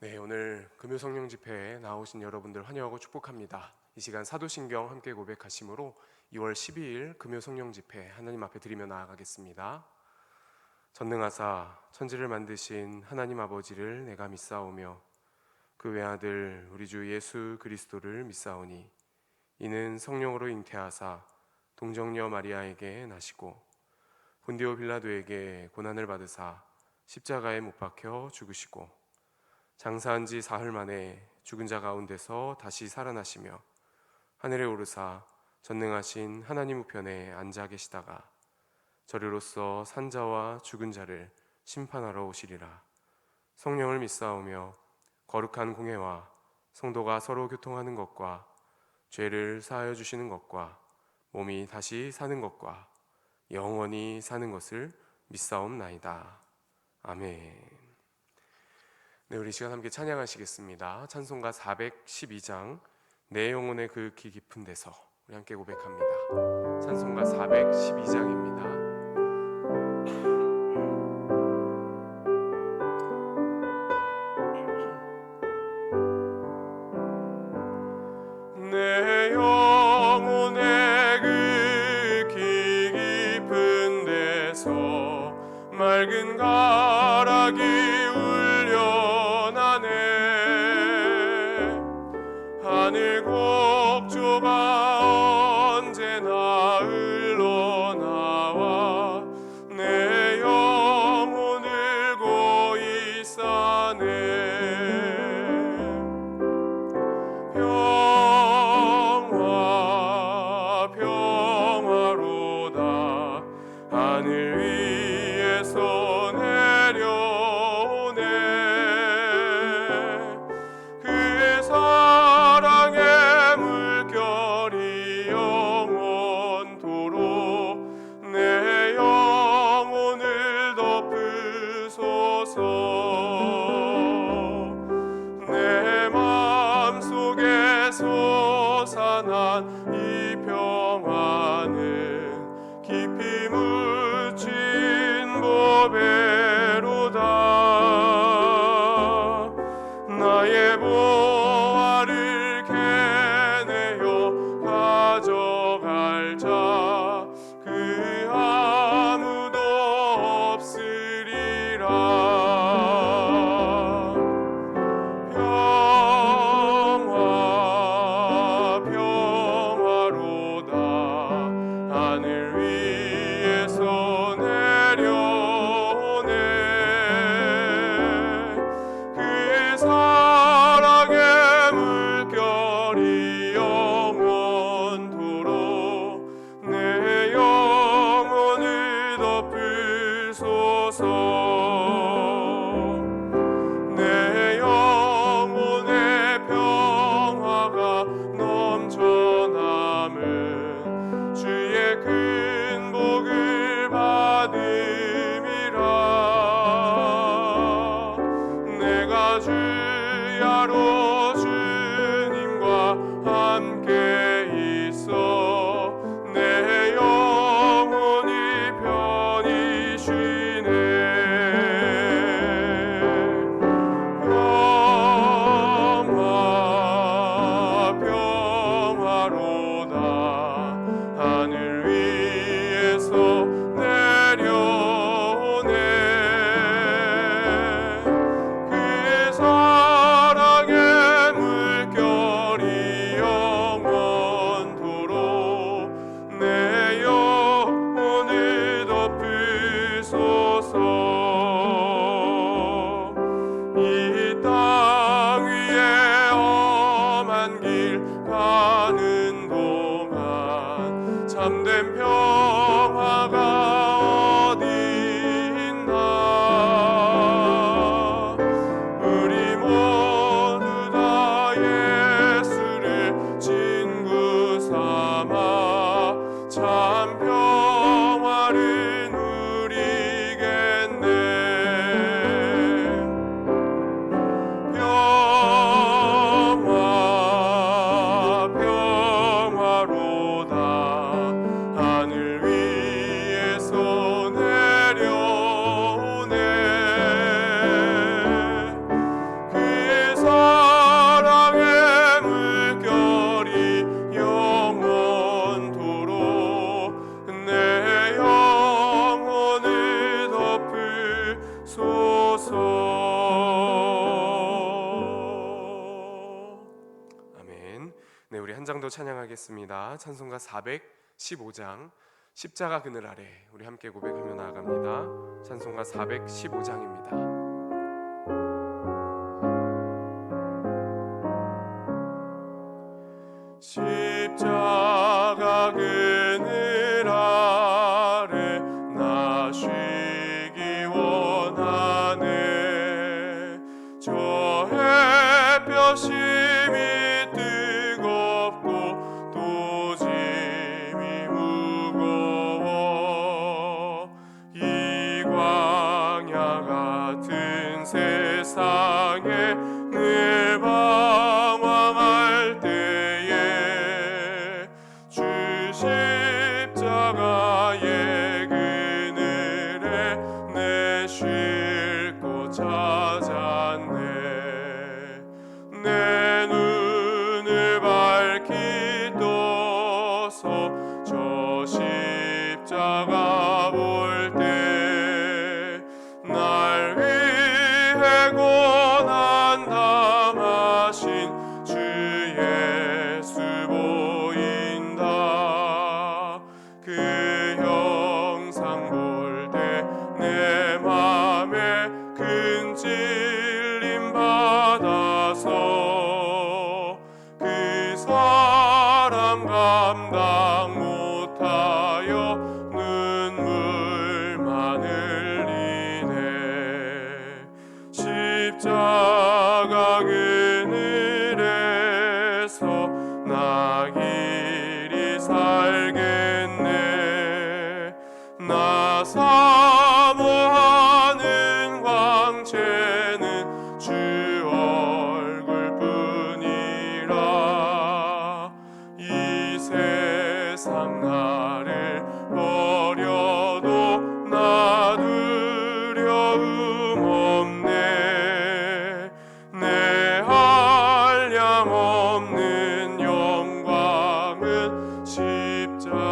네, 오늘 금요 성령 집회에 나오신 여러분들 환영하고 축복합니다. 이 시간 사도신경 함께 고백하심으로 2월 12일 금요 성령 집회 하나님 앞에 드리며 나아가겠습니다. 전능하사 천지를 만드신 하나님 아버지를 내가 믿사오며 그 외아들 우리 주 예수 그리스도를 믿사오니 이는 성령으로 잉태하사 동정녀 마리아에게 나시고 본디오 빌라도에게 고난을 받으사 십자가에 못 박혀 죽으시고 장사한 지 사흘 만에 죽은 자 가운데서 다시 살아나시며 하늘에 오르사 전능하신 하나님 우편에 앉아 계시다가 저리로서 산 자와 죽은 자를 심판하러 오시리라. 성령을 믿사오며 거룩한 공회와 성도가 서로 교통하는 것과 죄를 사하여 주시는 것과 몸이 다시 사는 것과 영원히 사는 것을 믿사옵나이다. 아멘. 네, 우리 시간 함께 찬양하시겠습니다. 찬송가 412장 내 영혼의 그 깊은 데서 우리 함께 고백합니다. 찬송가 412장입니다. 내 영혼의 그 깊은 데서 맑은 가락이 하늘 곡조가 언제나 흘러나와 내 영혼을 고이 싸네. 평화 평화로다 하늘 위에서 내려오네. 그의 사랑의 물결이 영원토록 내 영혼을 덮으소서. 내 마음속에 솟아난 이 평화는 깊이 묻힌 보배로다. 나의 보화를 캐내어 가져갈 자 그 아무도 없으리라. 평화 평화로다 하늘 위에서 내려오네. 그의 사랑의 물결이 영원토록 내 영혼을 덮으소서. 내 영혼의 평화가 넘쳐남은 주의 큰 복을 받음이라. 내가 주야로 주님과 함께 있어 내 영혼이 편히 쉬네. 한 장 더 찬양하겠습니다. 찬송가 415장 십자가 그늘 아래 우리 함께 고백하며 나아갑니다. 찬송가 415장입니다. 십자가 그늘 아래 나 쉬기 원하네. 저 햇볕이 뜨겁고 또 짐이 무거워 이 광야 같은 세상에 늘 방황할 때에 주 십자가의 그늘에 내 쉴 곳 찾았네. 내 눈을 밝히 떠서 저 십자가 볼 때 날 위해 고난 당하신 주 예수 보인다. 그 형상 볼 때 내 맘에 큰 찔림 받아서 그 사람 감당 못하여 눈물만 흘리네. 십자가 그늘에서 나 길이 살겠네. 나 사모하는 광채는 주 얼굴뿐이라. 이 세상 나를 버려도 나 두려움 없네. 내 한량 없는 영광은 십자가뿐이라.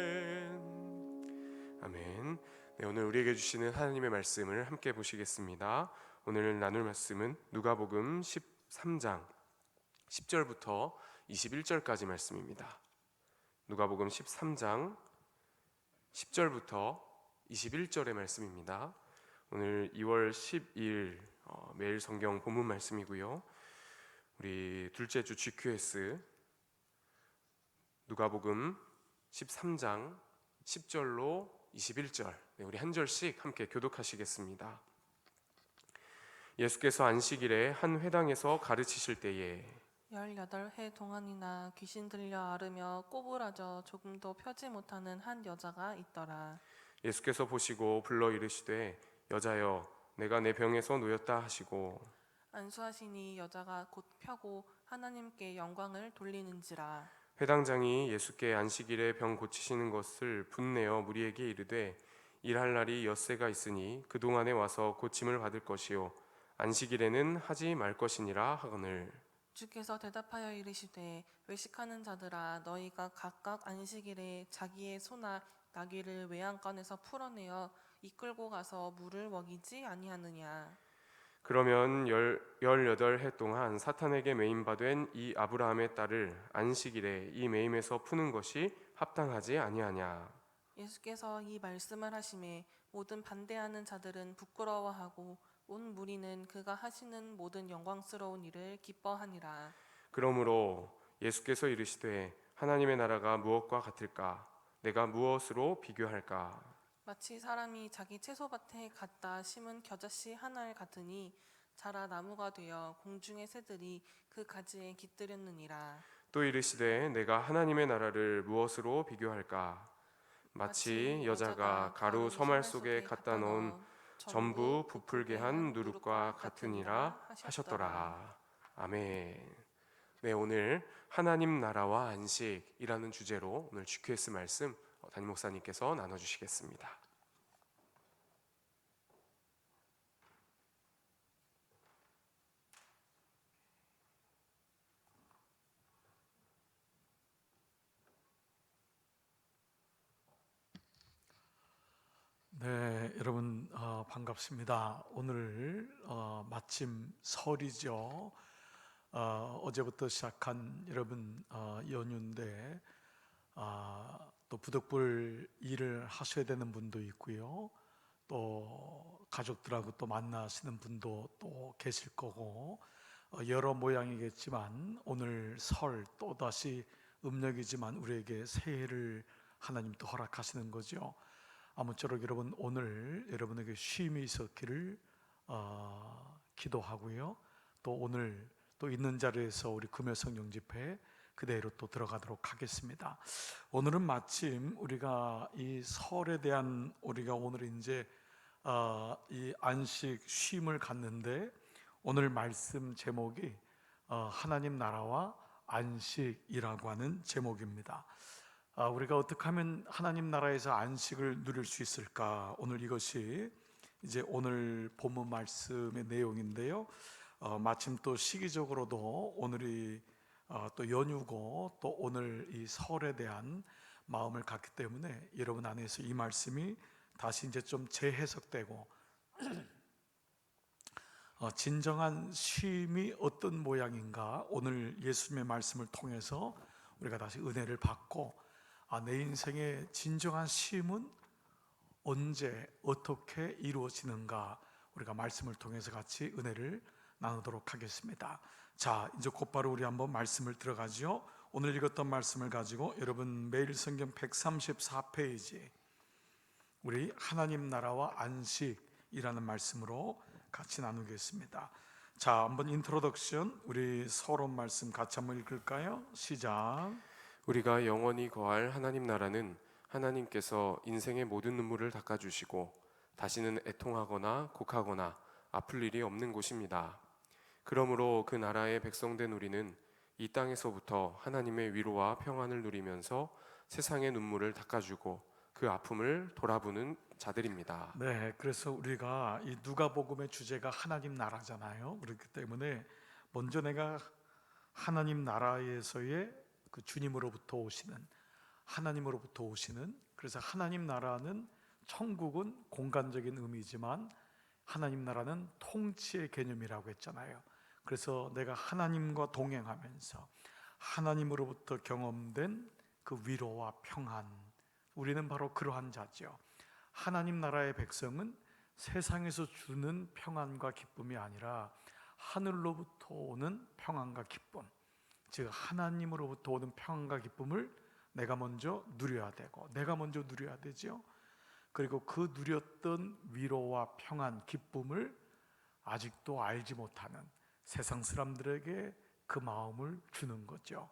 아멘. 아멘. 네, 오늘 우리에게 주시는 하나님의 말씀을 함께 보시겠습니다. 오늘 나눌 말씀은 누가복음 13장 10절부터 21절까지 말씀입니다. 누가복음 13장 10절부터 21절의 말씀입니다. 오늘 2월 10일 매일 성경 본문 말씀이고요. 우리 둘째 주 GQS 누가복음 13장 10절로 21절 우리 한 절씩 함께 교독하시겠습니다. 예수께서 안식일에 한 회당에서 가르치실 때에 18해 동안이나 귀신 들려 앓으며 꼬부라져 조금도 펴지 못하는 한 여자가 있더라. 예수께서 보시고 불러 이르시되 여자여 내가 내 병에서 놓였다 하시고 안수하시니 여자가 곧 펴고 하나님께 영광을 돌리는지라. 회당장이 예수께 안식일에 병 고치시는 것을 분내어 무리에게 이르되 일할 날이 엿새가 있으니 그동안에 와서 고침을 받을 것이요 안식일에는 하지 말 것이니라 하거늘. 주께서 대답하여 이르시되 외식하는 자들아 너희가 각각 안식일에 자기의 소나 나귀를 외양간에서 풀어내어 이끌고 가서 물을 먹이지 아니하느냐. 그러면 18해 동안 사탄에게 매임받은 이 아브라함의 딸을 안식일에 이 매임에서 푸는 것이 합당하지 아니하냐. 예수께서 이 말씀을 하시매 모든 반대하는 자들은 부끄러워하고 온 무리는 그가 하시는 모든 영광스러운 일을 기뻐하니라. 그러므로 예수께서 이르시되 하나님의 나라가 무엇과 같을까? 내가 무엇으로 비교할까? 마치 사람이 자기 채소밭에 갖다 심은 겨자씨 하나를 같으니 자라 나무가 되어 공중의 새들이 그 가지에 깃들였느니라. 또 이르시되 내가 하나님의 나라를 무엇으로 비교할까? 마치 여자가 가루 서말 속에 갖다 넣은 전부 부풀게 한 누룩과 같으니라 하셨더라. 아멘. 네, 오늘 하나님 나라와 안식이라는 주제로 오늘 GQS 말씀 담임 목사님께서 나눠주시겠습니다. 여러분 반갑습니다. 오늘 마침 설이죠. 어제부터 시작한 여러분 연휴인데 또 부득불 일을 하셔야 되는 분도 있고요. 또 가족들하고 또 만나시는 분도 또 계실 거고 여러 모양이겠지만 오늘 설 또다시 음력이지만 우리에게 새해를 하나님 또 허락하시는 거죠. 아무쪼록 여러분 오늘 여러분에게 쉼이 있었기를 기도하고요. 또 오늘 또 있는 자리에서 우리 금요성령 집회 그대로 또 들어가도록 하겠습니다. 오늘은 마침 우리가 이 설에 대한 우리가 오늘 이제 이 안식 쉼을 갖는데 오늘 말씀 제목이 하나님 나라와 안식이라고 하는 제목입니다. 우리가 어떻게 하면 하나님 나라에서 안식을 누릴 수 있을까? 오늘 이것이 이제 오늘 본문 말씀의 내용인데요. 마침 또 시기적으로도 오늘이 또 연휴고 또 오늘 이 설에 대한 마음을 갖기 때문에 여러분 안에서 이 말씀이 다시 이제 좀 재해석되고 진정한 쉼이 어떤 모양인가? 오늘 예수님의 말씀을 통해서 우리가 다시 은혜를 받고 내 인생의 진정한 쉼은 언제 어떻게 이루어지는가 우리가 말씀을 통해서 같이 은혜를 나누도록 하겠습니다. 자, 이제 곧바로 우리 한번 말씀을 들어가죠. 오늘 읽었던 말씀을 가지고 여러분 매일 성경 134페이지 우리 하나님 나라와 안식이라는 말씀으로 같이 나누겠습니다. 자, 한번 인트로덕션 우리 서론 말씀 같이 한번 읽을까요? 시작. 우리가 영원히 거할 하나님 나라는 하나님께서 인생의 모든 눈물을 닦아주시고 다시는 애통하거나 곡하거나 아플 일이 없는 곳입니다. 그러므로 그 나라의 백성된 우리는 이 땅에서부터 하나님의 위로와 평안을 누리면서 세상의 눈물을 닦아주고 그 아픔을 돌아보는 자들입니다. 네, 그래서 우리가 이 누가복음의 주제가 하나님 나라잖아요. 그렇기 때문에 먼저 내가 하나님 나라에서의 그 주님으로부터 오시는 하나님으로부터 오시는 그래서 하나님 나라는 천국은 공간적인 의미지만 하나님 나라는 통치의 개념이라고 했잖아요. 그래서 내가 하나님과 동행하면서 하나님으로부터 경험된 그 위로와 평안 우리는 바로 그러한 자죠. 하나님 나라의 백성은 세상에서 주는 평안과 기쁨이 아니라 하늘로부터 오는 평안과 기쁨 즉 하나님으로부터 오는 평안과 기쁨을 내가 먼저 누려야 되고 내가 먼저 누려야 되죠. 그리고 그 누렸던 위로와 평안, 기쁨을 아직도 알지 못하는 세상 사람들에게 그 마음을 주는 거죠.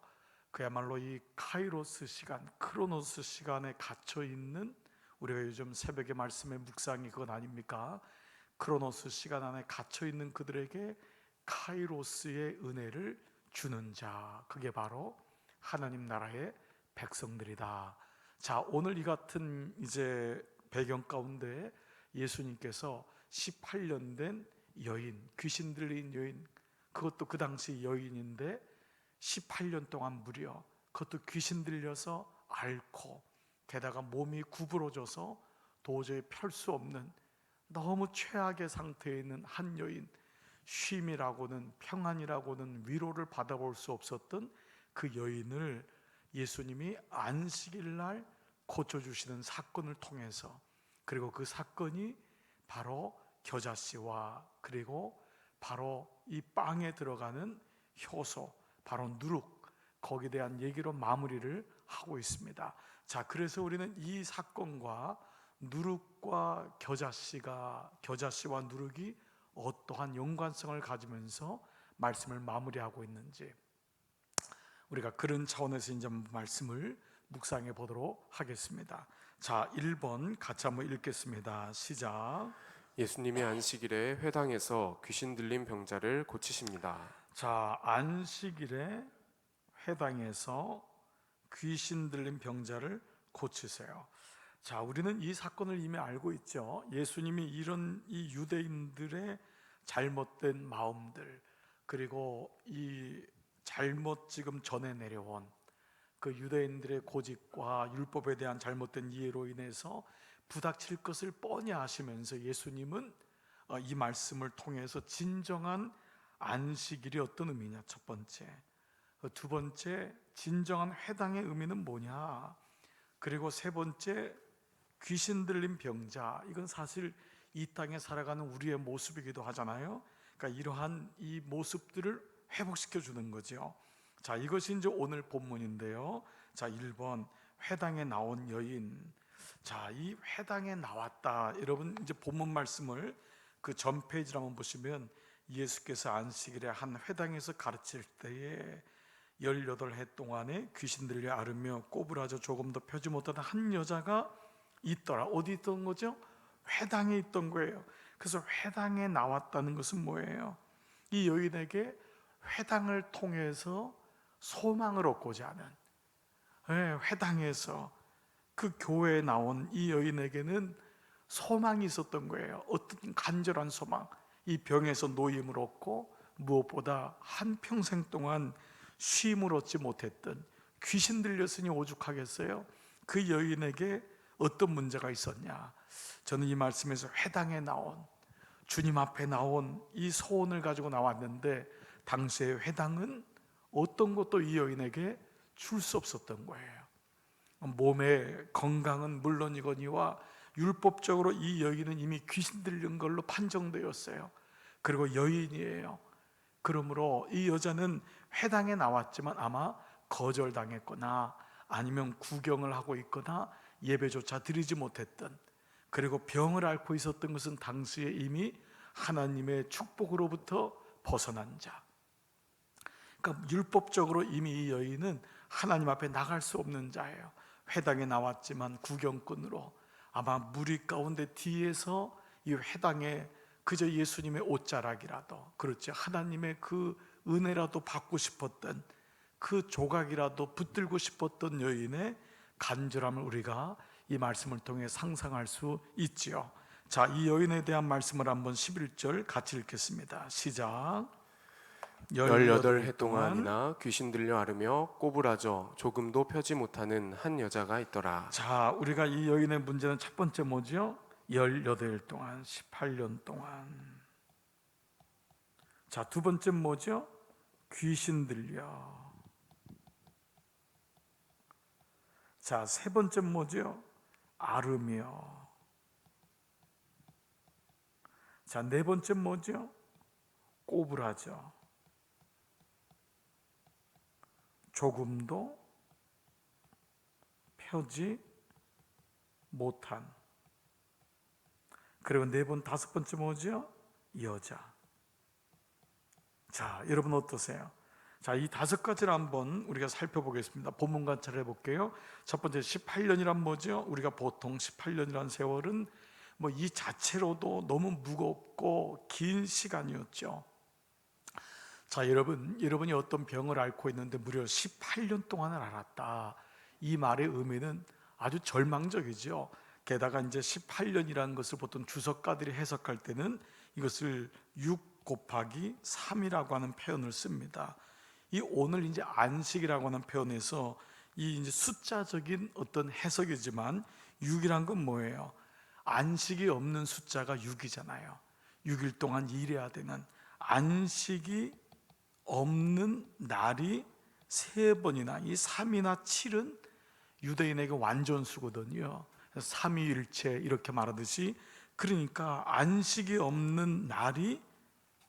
그야말로 이 카이로스 시간, 크로노스 시간에 갇혀 있는 우리가 요즘 새벽에 말씀의 묵상이 그건 아닙니까? 크로노스 시간 안에 갇혀 있는 그들에게 카이로스의 은혜를 주는 자, 그게 바로 하나님 나라의 백성들이다. 자, 오늘 이 같은 이제 배경 가운데 예수님께서 18년 된 여인, 귀신 들린 여인, 그것도 그 당시 여인인데 18년 동안 무려 그것도 귀신 들려서 앓고 게다가 몸이 구부러져서 도저히 펼 수 없는 너무 최악의 상태에 있는 한 여인, 쉼이라고는 평안이라고는 위로를 받아볼 수 없었던 그 여인을 예수님이 안식일 날 고쳐주시는 사건을 통해서 그리고 그 사건이 바로 겨자씨와 그리고 바로 이 빵에 들어가는 효소 바로 누룩 거기에 대한 얘기로 마무리를 하고 있습니다. 자, 그래서 우리는 이 사건과 누룩과 겨자씨와 누룩이 어떠한 연관성을 가지면서 말씀을 마무리하고 있는지 우리가 그런 차원에서 이제 말씀을 묵상해 보도록 하겠습니다. 자, 1번 같이 한번 읽겠습니다. 시작. 예수님이 안식일에 회당에서 귀신 들린 병자를 고치십니다. 자, 안식일에 회당에서 귀신 들린 병자를 고치세요. 자, 우리는 이 사건을 이미 알고 있죠. 예수님이 이런 이 유대인들의 잘못된 마음들 그리고 이 잘못 지금 전해 내려온 그 유대인들의 고집과 율법에 대한 잘못된 이해로 인해서 부닥칠 것을 뻔히 아시면서 예수님은 이 말씀을 통해서 진정한 안식일이 어떤 의미냐, 첫 번째. 두 번째, 진정한 회당의 의미는 뭐냐. 그리고 세 번째, 귀신 들린 병자. 이건 사실 이 땅에 살아가는 우리의 모습이기도 하잖아요. 그러니까 이러한 이 모습들을 회복시켜 주는 거죠. 자, 이것이 이제 오늘 본문인데요. 자, 1번, 회당에 나온 여인. 자, 이 회당에 나왔다. 여러분 이제 본문 말씀을 그 전 페이지를 한번 보시면 예수께서 안식일에 한 회당에서 가르칠 때에 18해 동안에 귀신 들려 앓으며 꼬부라져 조금도 펴지 못하던 한 여자가 있더라. 어디 있던 거죠? 회당에 있던 거예요. 그래서 회당에 나왔다는 것은 뭐예요? 이 여인에게 회당을 통해서 소망을 얻고자 하는, 회당에서 그 교회에 나온 이 여인에게는 소망이 있었던 거예요. 어떤 간절한 소망. 이 병에서 노임을 얻고 무엇보다 한평생 동안 쉼을 얻지 못했던, 귀신 들렸으니 오죽하겠어요? 그 여인에게 어떤 문제가 있었냐? 저는 이 말씀에서 회당에 나온, 주님 앞에 나온 이 소원을 가지고 나왔는데, 당시의 회당은 어떤 것도 이 여인에게 줄 수 없었던 거예요. 몸의 건강은 물론이거니와 율법적으로 이 여인은 이미 귀신 들린 걸로 판정되었어요. 그리고 여인이에요. 그러므로 이 여자는 회당에 나왔지만 아마 거절당했거나 아니면 구경을 하고 있거나 예배조차 드리지 못했던, 그리고 병을 앓고 있었던 것은 당시에 이미 하나님의 축복으로부터 벗어난 자. 그러니까 율법적으로 이미 이 여인은 하나님 앞에 나갈 수 없는 자예요. 회당에 나왔지만 구경꾼으로, 아마 무리 가운데 뒤에서 이 회당에 그저 예수님의 옷자락이라도, 그렇지, 하나님의 그 은혜라도 받고 싶었던, 그 조각이라도 붙들고 싶었던 여인의 간절함을 우리가 이 말씀을 통해 상상할 수 있지요. 자, 이 여인에 대한 말씀을 한번 11절 같이 읽겠습니다. 시작. 18해 동안이나 귀신 들려 앓으며 꼬부라져 조금도 펴지 못하는 한 여자가 있더라. 자, 우리가 이 여인의 문제는 첫 번째 뭐죠? 18일 동안, 18년 동안. 자, 두 번째 뭐죠? 귀신 들려. 자, 세 번째 뭐죠? 앓으며. 자, 네 번째 뭐죠? 꼬부라져. 조금도 펴지 못한. 그리고 다섯 번째 뭐죠? 여자. 자, 여러분 어떠세요? 자, 이 다섯 가지를 한번 우리가 살펴보겠습니다. 본문 관찰해 볼게요. 첫 번째, 18년이란 뭐죠? 우리가 보통 18년이란 세월은 뭐 이 자체로도 너무 무겁고 긴 시간이었죠. 자, 여러분이 어떤 병을 앓고 있는데 무려 18년 동안을 앓았다. 이 말의 의미는 아주 절망적이죠. 게다가 이제 18년이라는 것을 보통 주석가들이 해석할 때는 이것을 6 곱하기 3이라고 하는 표현을 씁니다. 이 오늘 이제 안식이라고 하는 표현에서 이 이제 숫자적인 어떤 해석이지만 6이란 건 뭐예요? 안식이 없는 숫자가 6이잖아요. 6일 동안 일해야 되는, 안식이 없는 날이 3번이나, 이 3이나 7은 유대인에게 완전수거든요. 삼위일체 이렇게 말하듯이, 그러니까 안식이 없는 날이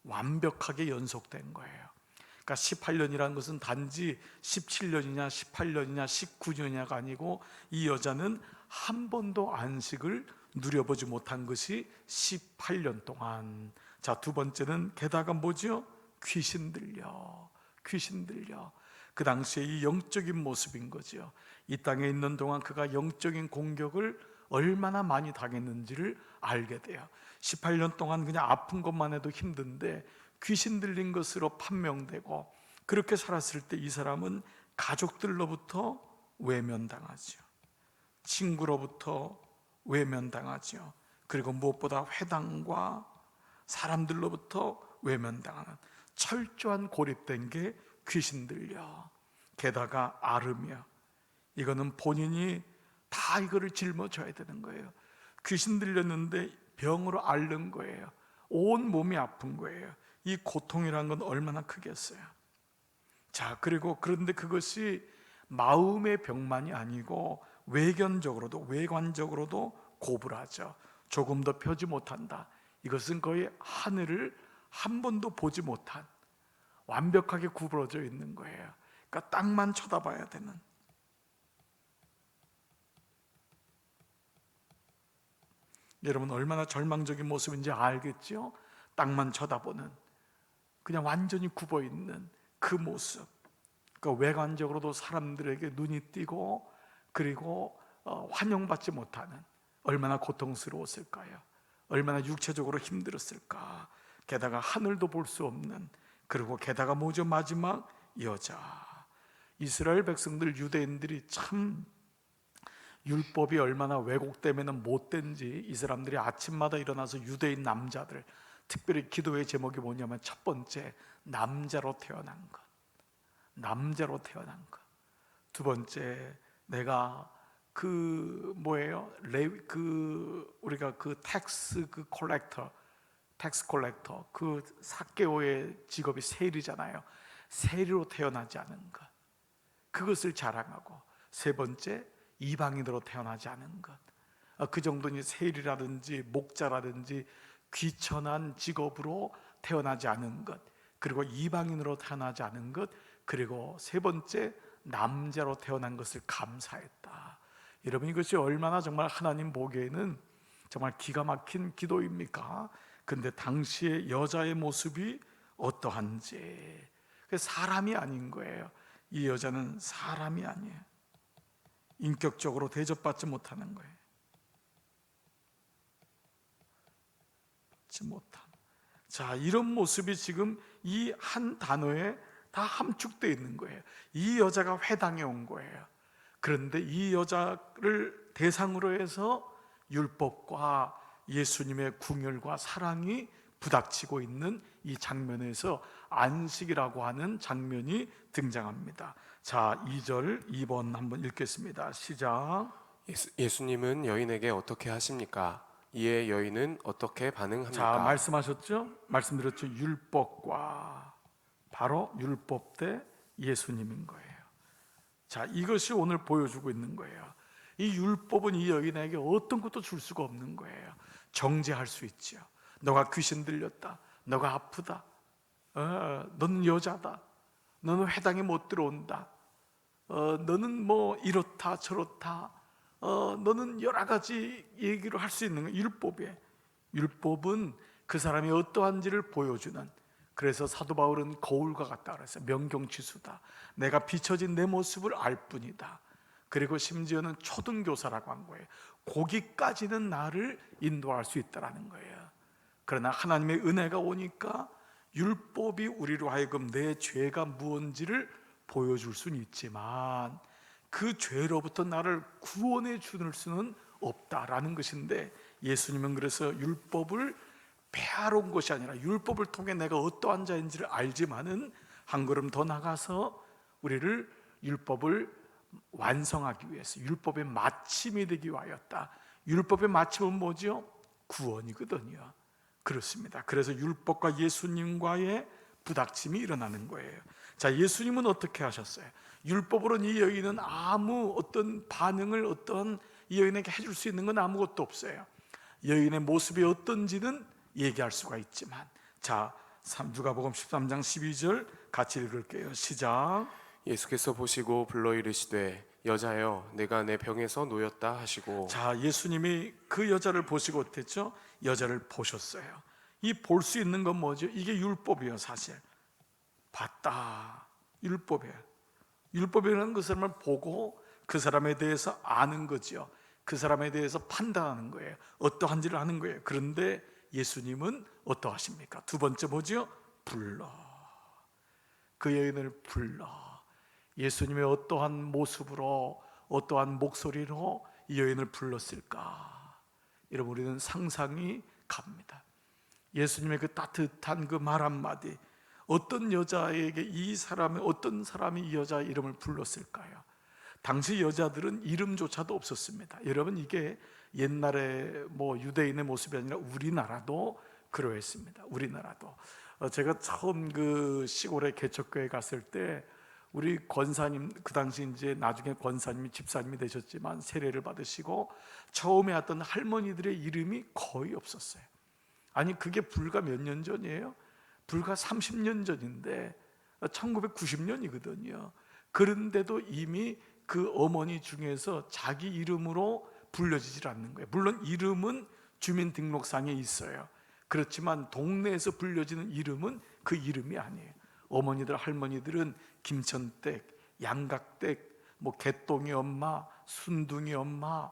완벽하게 연속된 거예요. 그러니까 18년이라는 것은 단지 17년이냐 18년이냐 19년이냐가 아니고, 이 여자는 한 번도 안식을 누려보지 못한 것이 18년 동안. 자, 두 번째는 게다가 뭐죠? 귀신 들려. 그 당시에 이 영적인 모습인 거죠. 이 땅에 있는 동안 그가 영적인 공격을 얼마나 많이 당했는지를 알게 돼요. 18년 동안 그냥 아픈 것만 해도 힘든데 귀신 들린 것으로 판명되고, 그렇게 살았을 때 이 사람은 가족들로부터 외면당하죠. 친구로부터 외면당하죠. 그리고 무엇보다 회당과 사람들로부터 외면당하는 철저한 고립된 게 귀신 들려. 게다가 앓으며, 이거는 본인이 다 이거를 짊어져야 되는 거예요. 귀신 들렸는데 병으로 앓는 거예요. 온 몸이 아픈 거예요. 이 고통이란 건 얼마나 크겠어요. 자, 그리고 그런데 그것이 마음의 병만이 아니고 외관적으로도 고불하죠. 조금 더 펴지 못한다. 이것은 거의 하늘을 한 번도 보지 못한, 완벽하게 구부러져 있는 거예요. 그러니까 땅만 쳐다봐야 되는. 여러분 얼마나 절망적인 모습인지 알겠죠? 땅만 쳐다보는, 그냥 완전히 굽어 있는 그 모습. 그러니까 외관적으로도 사람들에게 눈이 띄고, 그리고 환영받지 못하는, 얼마나 고통스러웠을까요? 얼마나 육체적으로 힘들었을까? 게다가 하늘도 볼 수 없는, 그리고 게다가 뭐죠? 마지막 여자. 이스라엘 백성들, 유대인들이 참 율법이 얼마나 왜곡되면 못된지, 이 사람들이 아침마다 일어나서 유대인 남자들, 특별히 기도의 제목이 뭐냐면 첫 번째, 남자로 태어난 것. 남자로 태어난 것. 두 번째, 내가 우리가 텍스 콜렉터, 그 삭개오의 직업이 세리잖아요. 세리로 태어나지 않은 것, 그것을 자랑하고, 세 번째, 이방인으로 태어나지 않은 것. 그 정도니 세리라든지 목자라든지 귀천한 직업으로 태어나지 않은 것, 그리고 이방인으로 태어나지 않은 것, 그리고 세 번째, 남자로 태어난 것을 감사했다. 여러분 이것이 얼마나 정말 하나님 보기에는 정말 기가 막힌 기도입니까? 근데 당시의 여자의 모습이 어떠한지, 사람이 아닌 거예요. 이 여자는 사람이 아니에요. 인격적으로 대접받지 못하는 거예요. 못함. 자, 이런 모습이 지금 이 한 단어에 다 함축되어 있는 거예요. 이 여자가 회당에 온 거예요. 그런데 이 여자를 대상으로 해서 율법과 예수님의 궁율과 사랑이 부닥치고 있는 이 장면에서 안식이라고 하는 장면이 등장합니다. 자, 2절 2번 한번 읽겠습니다. 시작. 예수님은 여인에게 어떻게 하십니까? 이에 여인은 어떻게 반응합니까? 자, 말씀하셨죠? 말씀드렸죠? 율법과, 바로 율법 대 예수님인 거예요. 자, 이것이 오늘 보여주고 있는 거예요. 이 율법은 이 여인에게 어떤 것도 줄 수가 없는 거예요. 정죄할 수 있죠. 너가 귀신 들렸다, 너가 아프다, 너는 여자다, 너는 회당에 못 들어온다, 너는 뭐 이렇다 저렇다, 너는 여러 가지 얘기를 할 수 있는 거예요. 율법은 그 사람이 어떠한지를 보여주는, 그래서 사도 바울은 거울과 같다 그랬어요. 명경치수다. 내가 비춰진 내 모습을 알 뿐이다. 그리고 심지어는 초등교사라고 한 거예요. 거기까지는 나를 인도할 수 있다라는 거예요. 그러나 하나님의 은혜가 오니까 율법이 우리로 하여금 내 죄가 무엇인지를 보여줄 수는 있지만 그 죄로부터 나를 구원해 줄 수는 없다라는 것인데, 예수님은 그래서 율법을 폐하러 온 것이 아니라 율법을 통해 내가 어떠한 자인지를 알지만은 한 걸음 더 나가서 우리를 율법을 완성하기 위해서, 율법의 마침이 되기 위하였다. 율법의 마침은 뭐죠? 구원이거든요. 그렇습니다. 그래서 율법과 예수님과의 부닥침이 일어나는 거예요. 자, 예수님은 어떻게 하셨어요? 율법으로는 이 여인은 아무 어떤 반응을 이 여인에게 해줄 수 있는 건 아무것도 없어요. 여인의 모습이 어떤지는 얘기할 수가 있지만, 자, 누가복음 13장 12절 같이 읽을게요. 시작. 예수께서 보시고 불러 이르시되 여자여 내가 내 병에서 놓였다 하시고. 자, 예수님이 그 여자를 보시고 어땠죠? 여자를 보셨어요. 이 볼 수 있는 건 뭐죠? 이게 율법이에요. 사실 봤다, 율법이에요. 율법이라는 그 사람을 보고 그 사람에 대해서 아는 거죠. 그 사람에 대해서 판단하는 거예요. 어떠한지를 아는 거예요. 그런데 예수님은 어떠하십니까? 두 번째 뭐죠? 불러. 그 여인을 불러. 예수님의 어떠한 모습으로, 어떠한 목소리로 이 여인을 불렀을까? 여러분, 우리는 상상이 갑니다. 예수님의 그 따뜻한 그 말 한마디, 어떤 여자에게 어떤 사람이 이 여자의 이름을 불렀을까요? 당시 여자들은 이름조차도 없었습니다. 여러분, 이게 옛날에 뭐 유대인의 모습이 아니라 우리나라도 그러했습니다. 우리나라도 제가 처음 그 시골에 개척교회 갔을 때 우리 권사님, 그 당시 이제 나중에 권사님이 집사님이 되셨지만 세례를 받으시고 처음에 왔던 할머니들의 이름이 거의 없었어요. 아니 그게 불과 몇 년 전이에요? 불과 30년 전인데 1990년이거든요. 그런데도 이미 그 어머니 중에서 자기 이름으로 불려지질 않는 거예요. 물론 이름은 주민등록상에 있어요. 그렇지만 동네에서 불려지는 이름은 그 이름이 아니에요. 어머니들, 할머니들은 김천댁, 양각댁, 뭐 개똥이 엄마, 순둥이 엄마,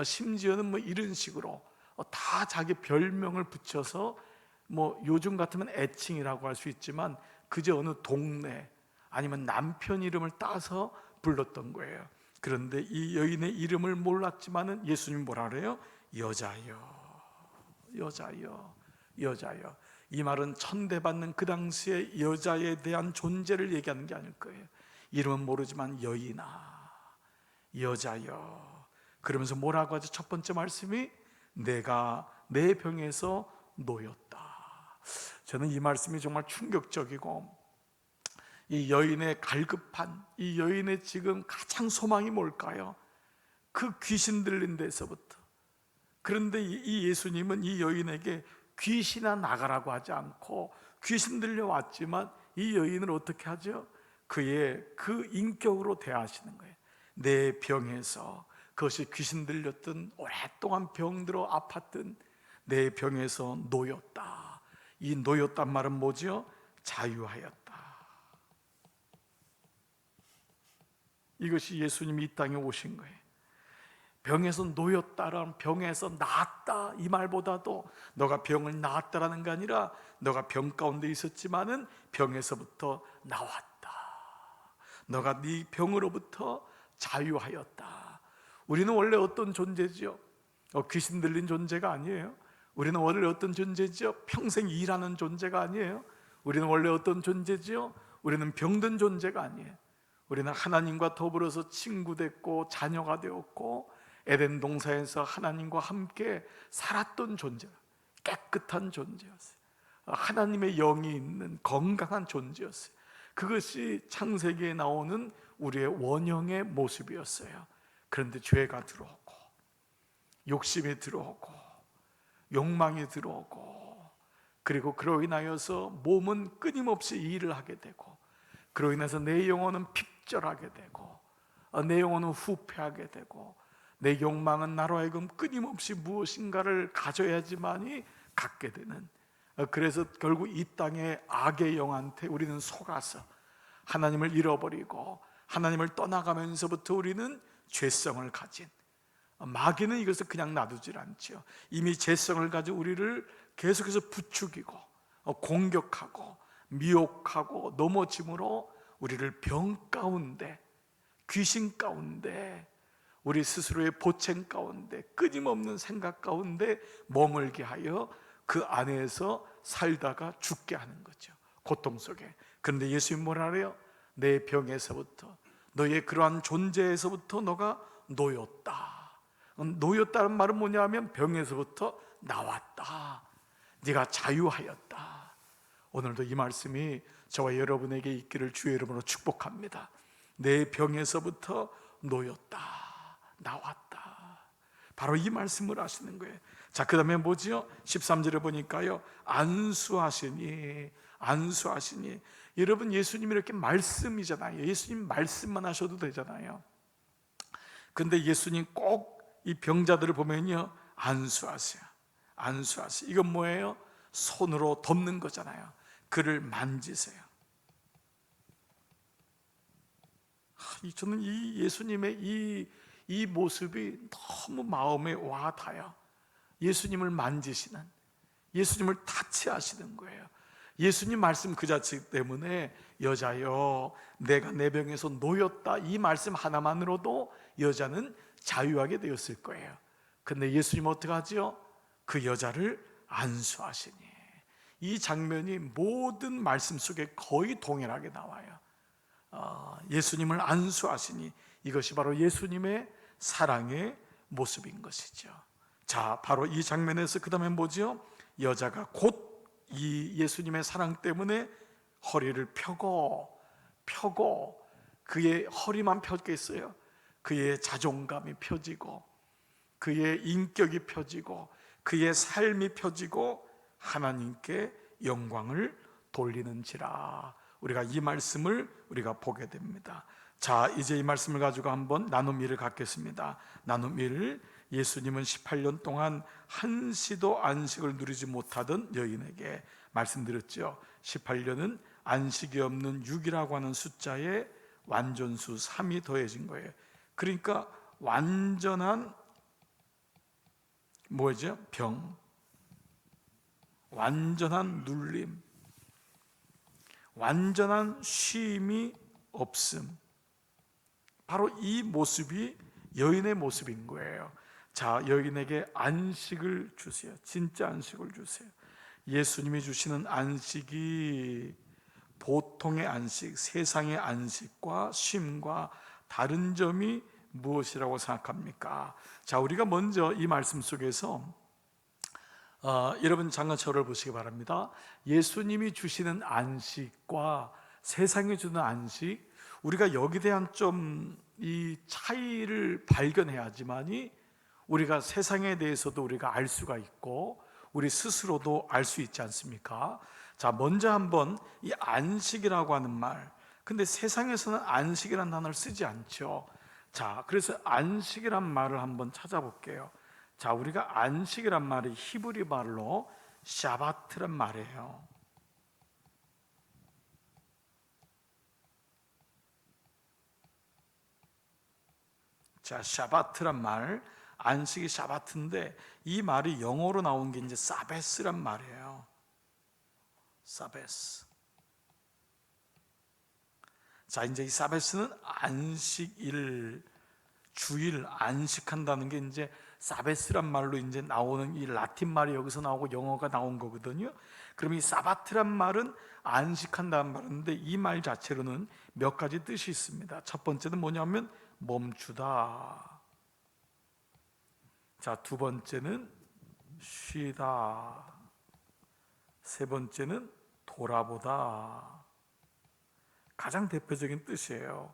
심지어는 뭐 이런 식으로 다 자기 별명을 붙여서 뭐 요즘 같으면 애칭이라고 할 수 있지만 그저 어느 동네 아니면 남편 이름을 따서 불렀던 거예요. 그런데 이 여인의 이름을 몰랐지만은 예수님 뭐라 그래요? 여자여, 여자여, 여자여. 이 말은 천대받는 그 당시에 여자에 대한 존재를 얘기하는 게 아닐 거예요. 이름은 모르지만 여인아, 여자여. 그러면서 뭐라고 하죠? 첫 번째 말씀이 내가 내 병에서 놓였다. 저는 이 말씀이 정말 충격적이고, 이 여인의 갈급한, 이 여인의 지금 가장 소망이 뭘까요? 그 귀신 들린 데서부터. 그런데 이 예수님은 이 여인에게 귀신아 나가라고 하지 않고 귀신 들려왔지만 이 여인을 어떻게 하죠? 그의 그 인격으로 대하시는 거예요. 내 병에서, 그것이 귀신 들렸던 오랫동안 병들어 아팠던 내 병에서 놓였다. 이 놓였단 말은 뭐죠? 자유하였다. 이것이 예수님이 이 땅에 오신 거예요. 병에서 놓였다라는, 병에서 나았다 이 말보다도 너가 병을 나았다라는 게 아니라 너가 병 가운데 있었지만은 병에서부터 나왔다. 너가 네 병으로부터 자유하였다. 우리는 원래 어떤 존재죠? 귀신 들린 존재가 아니에요. 우리는 원래 어떤 존재죠? 평생 일하는 존재가 아니에요. 우리는 원래 어떤 존재죠? 우리는 병든 존재가 아니에요. 우리는 하나님과 더불어서 친구 됐고 자녀가 되었고 에덴 동산에서 하나님과 함께 살았던 존재, 깨끗한 존재였어요. 하나님의 영이 있는 건강한 존재였어요. 그것이 창세기에 나오는 우리의 원형의 모습이었어요. 그런데 죄가 들어오고 욕심이 들어오고 욕망이 들어오고, 그리고 그로 인하여서 몸은 끊임없이 일을 하게 되고, 그로 인해서 내 영혼은 핍절하게 되고, 내 영혼은 후패하게 되고, 내 욕망은 나로 하여금 끊임없이 무엇인가를 가져야지만이 갖게 되는, 그래서 결국 이 땅의 악의 영한테 우리는 속아서 하나님을 잃어버리고 하나님을 떠나가면서부터 우리는 죄성을 가진, 마귀는 이것을 그냥 놔두질 않죠. 이미 죄성을 가지고 우리를 계속해서 부추기고 공격하고 미혹하고 넘어짐으로 우리를 병 가운데, 귀신 가운데, 우리 스스로의 보챈 가운데, 끊임없는 생각 가운데 머물게 하여 그 안에서 살다가 죽게 하는 거죠. 고통 속에. 그런데 예수님 뭐라 그래요? 내 병에서부터, 너의 그러한 존재에서부터 너가 놓였다. 놓였다는 말은 뭐냐 하면 병에서부터 나왔다. 네가 자유하였다. 오늘도 이 말씀이 저와 여러분에게 있기를 주의 이름으로 축복합니다. 내 병에서부터 놓였다, 나왔다. 바로 이 말씀을 하시는 거예요. 자, 그 다음에 뭐지요? 13절에 보니까요, 안수하시니, 안수하시니. 여러분, 예수님이 이렇게 말씀이잖아요. 예수님 말씀만 하셔도 되잖아요. 근데 예수님 꼭 이 병자들을 보면요, 안수하세요. 안수하세요. 이건 뭐예요? 손으로 덮는 거잖아요. 그를 만지세요. 저는 이 예수님의 이 모습이 너무 마음에 와 닿아요. 예수님을 만지시는, 예수님을 타치하시는 거예요. 예수님 말씀 그 자체 때문에 여자여 내가 내 병에서 놓였다, 이 말씀 하나만으로도 여자는 자유하게 되었을 거예요. 근데 예수님 어떻게 하죠? 그 여자를 안수하시니. 이 장면이 모든 말씀 속에 거의 동일하게 나와요. 예수님을 안수하시니, 이것이 바로 예수님의 사랑의 모습인 것이죠. 자, 바로 이 장면에서 그 다음에 뭐죠? 여자가 곧 이 예수님의 사랑 때문에 허리를 펴고 그의 허리만 펴겠어요? 그의 자존감이 펴지고 그의 인격이 펴지고 그의 삶이 펴지고 하나님께 영광을 돌리는지라. 우리가 이 말씀을 우리가 보게 됩니다. 자, 이제 이 말씀을 가지고 한번 나눔일을 갖겠습니다. 나눔일, 예수님은 18년 동안 한시도 안식을 누리지 못하던 여인에게 말씀드렸죠. 18년은 안식이 없는 6이라고 하는 숫자에 완전수 3이 더해진 거예요. 그러니까 완전한 뭐죠? 병, 완전한 눌림, 완전한 쉼이 없음. 바로 이 모습이 여인의 모습인 거예요. 자, 여인에게 안식을 주세요. 진짜 안식을 주세요. 예수님이 주시는 안식이 보통의 안식, 세상의 안식과 쉼과 다른 점이 무엇이라고 생각합니까? 자, 우리가 먼저 이 말씀 속에서 여러분 장관처를 보시기 바랍니다. 예수님이 주시는 안식과 세상이 주는 안식, 우리가 여기에 대한 좀 이 차이를 발견해야지만이 우리가 세상에 대해서도 우리가 알 수가 있고 우리 스스로도 알 수 있지 않습니까? 자, 먼저 한번 이 안식이라고 하는 말, 근데 세상에서는 안식이라는 단어를 쓰지 않죠. 자, 그래서 안식이란 말을 한번 찾아볼게요. 자, 우리가 안식이란 말이 히브리 말로 샤바트란 말이에요. 자, 샤바트란 말, 안식이 샤바트인데 이 말이 영어로 나온 게 이제 사베스란 말이에요. 사베스. 자, 이제 이 사베스는 안식일, 주일, 안식한다는 게 이제 사베스란 말로 이제 나오는 이 라틴 말이 여기서 나오고 영어가 나온 거거든요. 그럼 이 사바트란 말은 안식한다는 말인데 이 말 자체로는 몇 가지 뜻이 있습니다. 첫 번째는 뭐냐면 멈추다. 자, 두 번째는 쉬다. 세 번째는 돌아보다. 가장 대표적인 뜻이에요.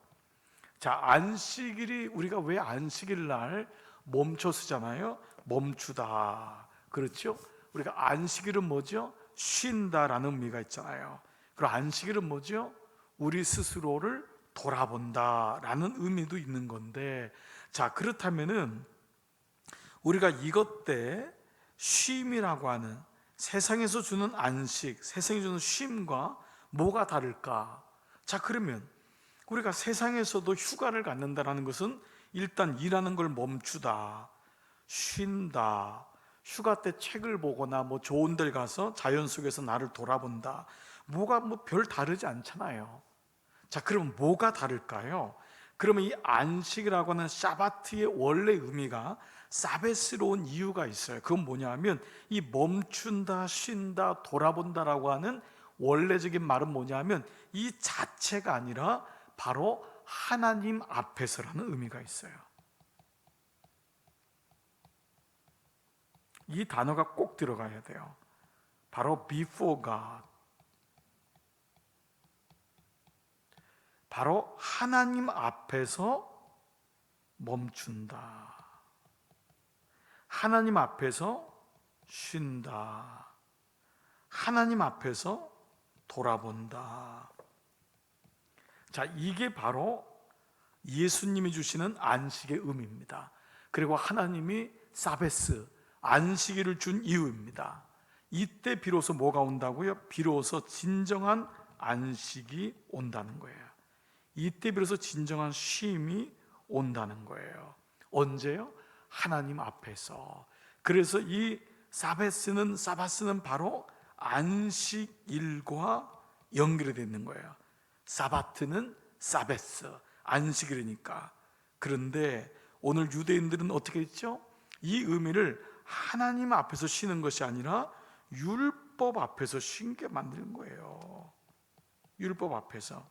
자, 안식일이 우리가 왜 안식일 날 멈춰 쓰잖아요. 멈추다. 그렇죠? 우리가 안식일은 뭐죠? 쉰다라는 의미가 있잖아요. 그리고 안식일은 뭐죠? 우리 스스로를 돌아본다라는 의미도 있는 건데, 자, 그렇다면은 우리가 이것 때 쉼이라고 하는 세상에서 주는 안식, 세상이 주는 쉼과 뭐가 다를까? 자, 그러면 우리가 세상에서도 휴가를 갖는다는 것은 일단 일하는 걸 멈추다, 쉰다, 휴가 때 책을 보거나 뭐 좋은 데를 가서 자연 속에서 나를 돌아본다. 뭐가 뭐 별 다르지 않잖아요. 자, 그럼 뭐가 다를까요? 그러면 이 안식이라고 하는 샤바트의 원래 의미가 사베스로 온 이유가 있어요. 그건 뭐냐면 이 멈춘다, 쉰다, 돌아본다라고 하는 원래적인 말은 뭐냐면 이 자체가 아니라 바로 하나님 앞에서라는 의미가 있어요. 이 단어가 꼭 들어가야 돼요. 바로 before God. 바로 하나님 앞에서 멈춘다. 하나님 앞에서 쉰다. 하나님 앞에서 돌아본다. 자, 이게 바로 예수님이 주시는 안식의 의미입니다. 그리고 하나님이 사베스, 안식일을 준 이유입니다. 이때 비로소 뭐가 온다고요? 비로소 진정한 안식이 온다는 거예요. 이때 비로소 진정한 쉼이 온다는 거예요. 언제요? 하나님 앞에서. 그래서 이 사바스는 바로 안식일과 연결이 되어 있는 거예요. 사바트는 사베스, 안식일이니까. 그런데 오늘 유대인들은 어떻게 했죠? 이 의미를 하나님 앞에서 쉬는 것이 아니라 율법 앞에서 쉬게 만드는 거예요. 율법 앞에서.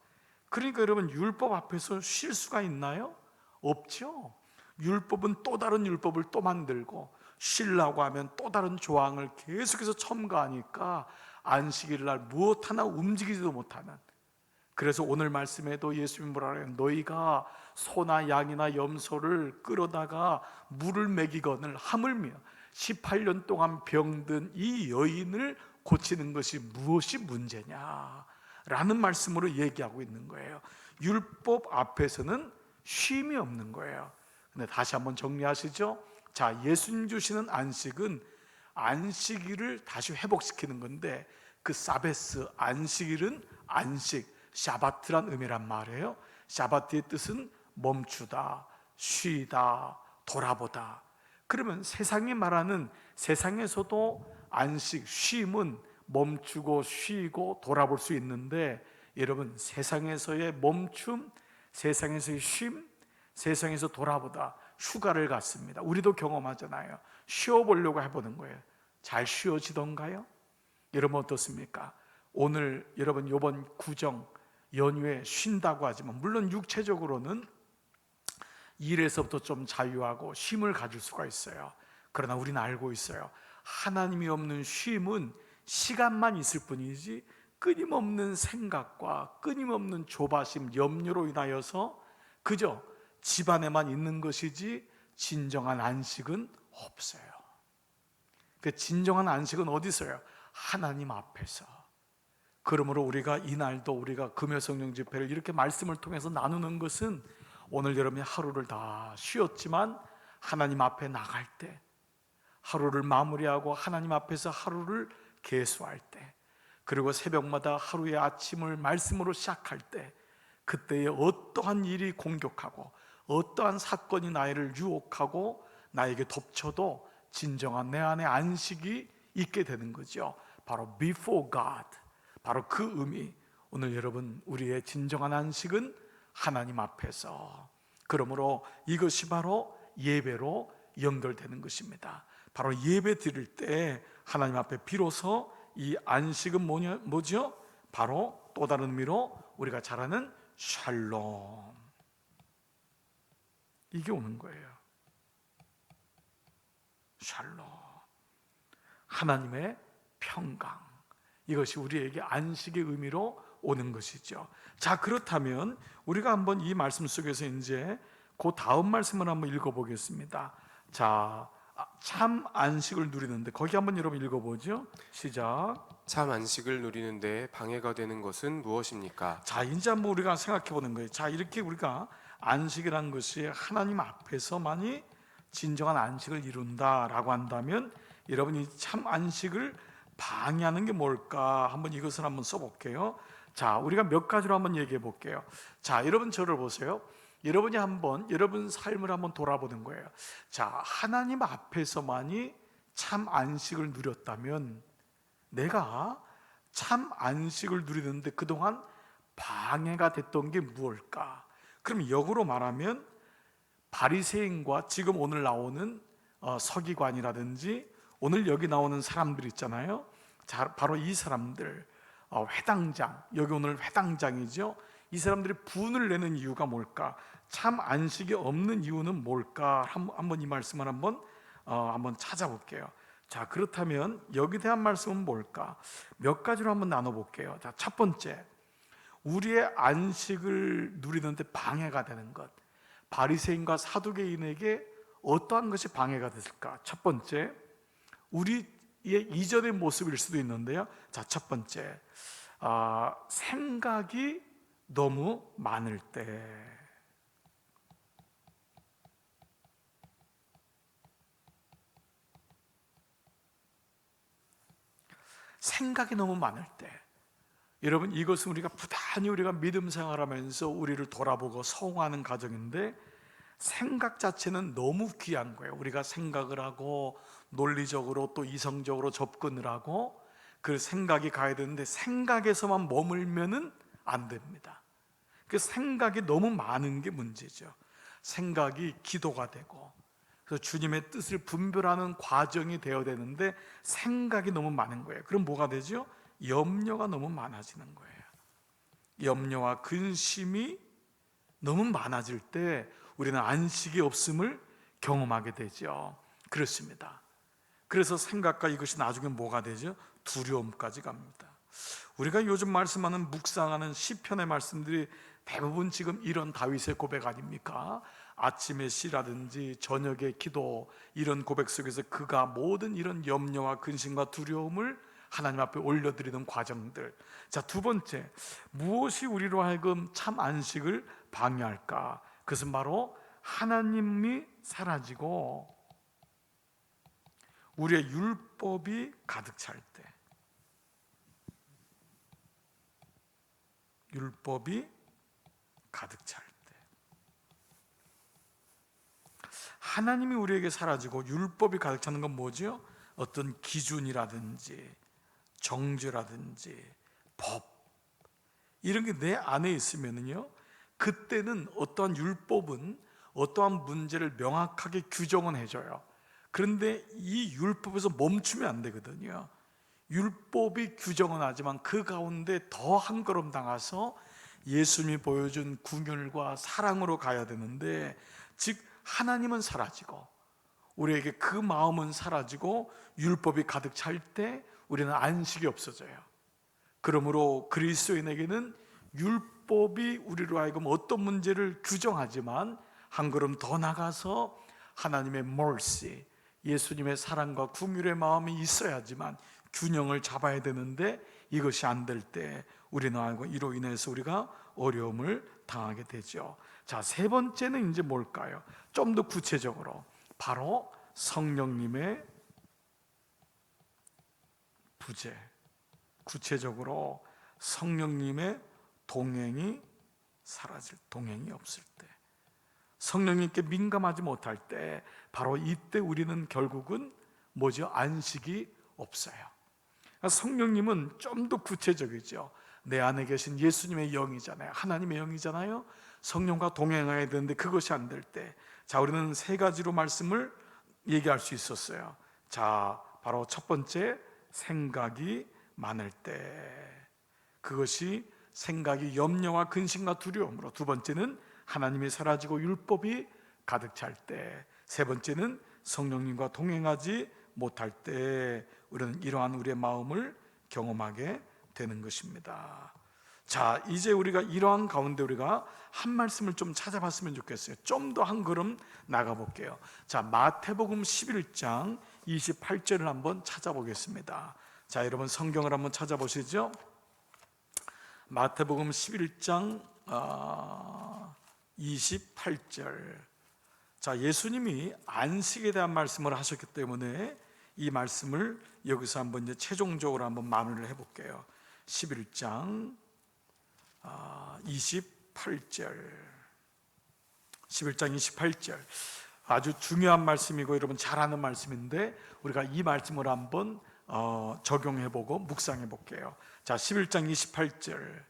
그러니까 여러분, 율법 앞에서 쉴 수가 있나요? 없죠. 율법은 또 다른 율법을 또 만들고, 쉬려고 하면 또 다른 조항을 계속해서 첨가하니까 안식일 날 무엇 하나 움직이지도 못하는, 그래서 오늘 말씀에도 예수님이 뭐라 그래요? 너희가 소나 양이나 염소를 끌어다가 물을 먹이거늘 하물며 18년 동안 병든 이 여인을 고치는 것이 무엇이 문제냐 라는 말씀으로 얘기하고 있는 거예요. 율법 앞에서는 쉼이 없는 거예요. 근데 다시 한번 정리하시죠. 자, 예수님 주시는 안식은 안식일을 다시 회복시키는 건데, 그 사베스, 안식일은 안식, 샤바트란 의미란 말이에요. 샤바트의 뜻은 멈추다, 쉬다, 돌아보다. 그러면 세상이 말하는, 세상에서도 안식, 쉼은 멈추고 쉬고 돌아볼 수 있는데, 여러분, 세상에서의 멈춤, 세상에서의 쉼, 세상에서 돌아보다, 휴가를 갔습니다. 우리도 경험하잖아요. 쉬어보려고 해보는 거예요. 잘 쉬어지던가요? 여러분 어떻습니까? 오늘 여러분 이번 구정 연휴에 쉰다고 하지만, 물론 육체적으로는 일에서부터 좀 자유하고 쉼을 가질 수가 있어요. 그러나 우리는 알고 있어요. 하나님이 없는 쉼은 시간만 있을 뿐이지 끊임없는 생각과 끊임없는 조바심, 염려로 인하여서 그저 집안에만 있는 것이지 진정한 안식은 없어요. 그 진정한 안식은 어디 있어요? 하나님 앞에서. 그러므로 우리가 이날도 우리가 금요성령 집회를 이렇게 말씀을 통해서 나누는 것은, 오늘 여러분이 하루를 다 쉬었지만 하나님 앞에 나갈 때, 하루를 마무리하고 하나님 앞에서 하루를 계수할 때, 그리고 새벽마다 하루의 아침을 말씀으로 시작할 때, 그때에 어떠한 일이 공격하고 어떠한 사건이 나를 유혹하고 나에게 덮쳐도 진정한 내 안에 안식이 있게 되는 거죠. 바로 before God, 바로 그 의미. 오늘 여러분, 우리의 진정한 안식은 하나님 앞에서. 그러므로 이것이 바로 예배로 연결되는 것입니다. 바로 예배 드릴 때 하나님 앞에 비로소 이 안식은 뭐죠? 바로 또 다른 의미로 우리가 잘 아는 샬롬, 이게 오는 거예요. 샬롬, 하나님의 평강, 이것이 우리에게 안식의 의미로 오는 것이죠. 자, 그렇다면 우리가 한번 이 말씀 속에서 이제 그 다음 말씀을 한번 읽어보겠습니다. 자, 참 안식을 누리는데, 거기 한번 여러분 읽어보죠. 시작. 참 안식을 누리는데 방해가 되는 것은 무엇입니까? 자, 이제 한번 우리가 생각해 보는 거예요. 자, 이렇게 우리가 안식이라는 것이 하나님 앞에서만이 진정한 안식을 이룬다라고 한다면, 여러분이 참 안식을 방해하는 게 뭘까? 한번 이것을 한번 써볼게요. 자, 우리가 몇 가지로 한번 얘기해 볼게요. 자, 여러분 저를 보세요. 여러분이 한번 여러분 삶을 한번 돌아보는 거예요. 자, 하나님 앞에서만이 참 안식을 누렸다면, 내가 참 안식을 누리는데 그동안 방해가 됐던 게 무엇일까? 그럼 역으로 말하면 바리새인과 지금 오늘 나오는 서기관이라든지 오늘 여기 나오는 사람들 있잖아요. 자, 바로 이 사람들, 회당장, 여기 오늘 회당장이죠. 이 사람들이 분을 내는 이유가 뭘까? 참 안식이 없는 이유는 뭘까? 한번 이 말씀을 한번 찾아볼게요. 자, 그렇다면 여기 대한 말씀은 뭘까? 몇 가지로 한번 나눠볼게요. 자, 첫 번째, 우리의 안식을 누리는데 방해가 되는 것, 바리새인과 사두개인에게 어떠한 것이 방해가 됐을까? 첫 번째, 우리의 이전의 모습일 수도 있는데요. 자, 첫 번째, 생각이 너무 많을 때. 생각이 너무 많을 때. 여러분, 이것은 우리가 부단히 우리가 믿음 생활하면서 우리를 돌아보고 성화하는 과정인데, 생각 자체는 너무 귀한 거예요. 우리가 생각을 하고 논리적으로 또 이성적으로 접근을 하고 그 생각이 가야 되는데, 생각에서만 머물면은 안 됩니다. 그 생각이 너무 많은 게 문제죠. 생각이 기도가 되고, 그래서 주님의 뜻을 분별하는 과정이 되어야 되는데 생각이 너무 많은 거예요. 그럼 뭐가 되죠? 염려가 너무 많아지는 거예요. 염려와 근심이 너무 많아질 때 우리는 안식이 없음을 경험하게 되죠. 그렇습니다. 그래서 생각과 이것이 나중에 뭐가 되죠? 두려움까지 갑니다. 우리가 요즘 말씀하는 묵상하는 시편의 말씀들이 대부분 지금 이런 다윗의 고백 아닙니까? 아침의 시라든지 저녁의 기도, 이런 고백 속에서 그가 모든 이런 염려와 근심과 두려움을 하나님 앞에 올려드리는 과정들. 자, 두 번째, 무엇이 우리로 하여금 참 안식을 방해할까? 그것은 바로 하나님이 사라지고 우리의 율법이 가득 찰 때, 율법이 가득 찰 때, 하나님이 우리에게 사라지고 율법이 가득 차는 건 뭐죠? 어떤 기준이라든지 정죄라든지 법, 이런 게 내 안에 있으면요, 그때는 어떠한 율법은 어떠한 문제를 명확하게 규정은 해줘요. 그런데 이 율법에서 멈추면 안 되거든요. 율법이 규정은 하지만 그 가운데 더 한 걸음 나가서 예수님이 보여준 궁율과 사랑으로 가야 되는데, 즉 하나님은 사라지고 우리에게 그 마음은 사라지고 율법이 가득 찰 때 우리는 안식이 없어져요. 그러므로 그리스도인에게는 율법이 우리로 하여금 어떤 문제를 규정하지만 한 걸음 더 나가서 하나님의 mercy, 예수님의 사랑과 긍휼의 마음이 있어야지만 균형을 잡아야 되는데, 이것이 안 될 때 우리는 알고 이로 인해서 우리가 어려움을 당하게 되죠. 자, 세 번째는 이제 뭘까요? 좀 더 구체적으로 바로 성령님의 부재, 구체적으로 성령님의 동행이 사라질, 동행이 없을 때, 성령님께 민감하지 못할 때, 바로 이때 우리는 결국은 뭐죠? 안식이 없어요. 성령님은 좀 더 구체적이죠. 내 안에 계신 예수님의 영이잖아요. 하나님의 영이잖아요. 성령과 동행해야 되는데 그것이 안 될 때, 자, 우리는 세 가지로 말씀을 얘기할 수 있었어요. 자, 바로 첫 번째, 생각이 많을 때, 그것이 생각이 염려와 근심과 두려움으로. 두 번째는 하나님이 사라지고 율법이 가득 찰 때. 세 번째는 성령님과 동행하지 못할 때 우리는 이러한 우리의 마음을 경험하게 되는 것입니다. 자, 이제 우리가 이러한 가운데 우리가 한 말씀을 좀 찾아봤으면 좋겠어요. 좀 더 한 걸음 나가 볼게요. 자, 마태복음 11장 28절을 한번 찾아보겠습니다. 자, 여러분 성경을 한번 찾아보시죠. 마태복음 11장 28절. 자, 예수님이 안식에 대한 말씀을 하셨기 때문에 이 말씀을 여기서 한번 이제 최종적으로 한번 마무리를 해볼게요. 11장 28절. 11장 28절. 아주 중요한 말씀이고 여러분 잘 아는 말씀인데 우리가 이 말씀을 한번 적용해보고 묵상해 볼게요. 자, 11장 28절.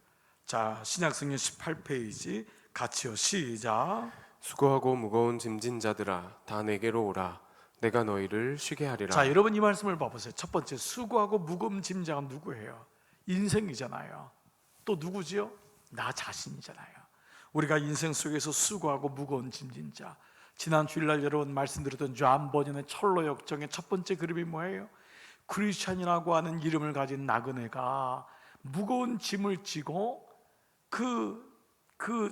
자, 신약성경 18페이지 같이요. 시작. 수고하고 무거운 짐진 자들아 다 내게로 오라 내가 너희를 쉬게 하리라. 자, 여러분 이 말씀을 봐보세요. 첫 번째, 수고하고 무거운 짐자가 누구예요? 인생이잖아요. 또 누구지요? 나 자신이잖아요. 우리가 인생 속에서 수고하고 무거운 짐진 자. 지난 주일날 여러분 말씀드렸던 존 버전의 철로 역정의 첫 번째 그림이 뭐예요? 크리스찬이라고 하는 이름을 가진 나그네가 무거운 짐을 지고 그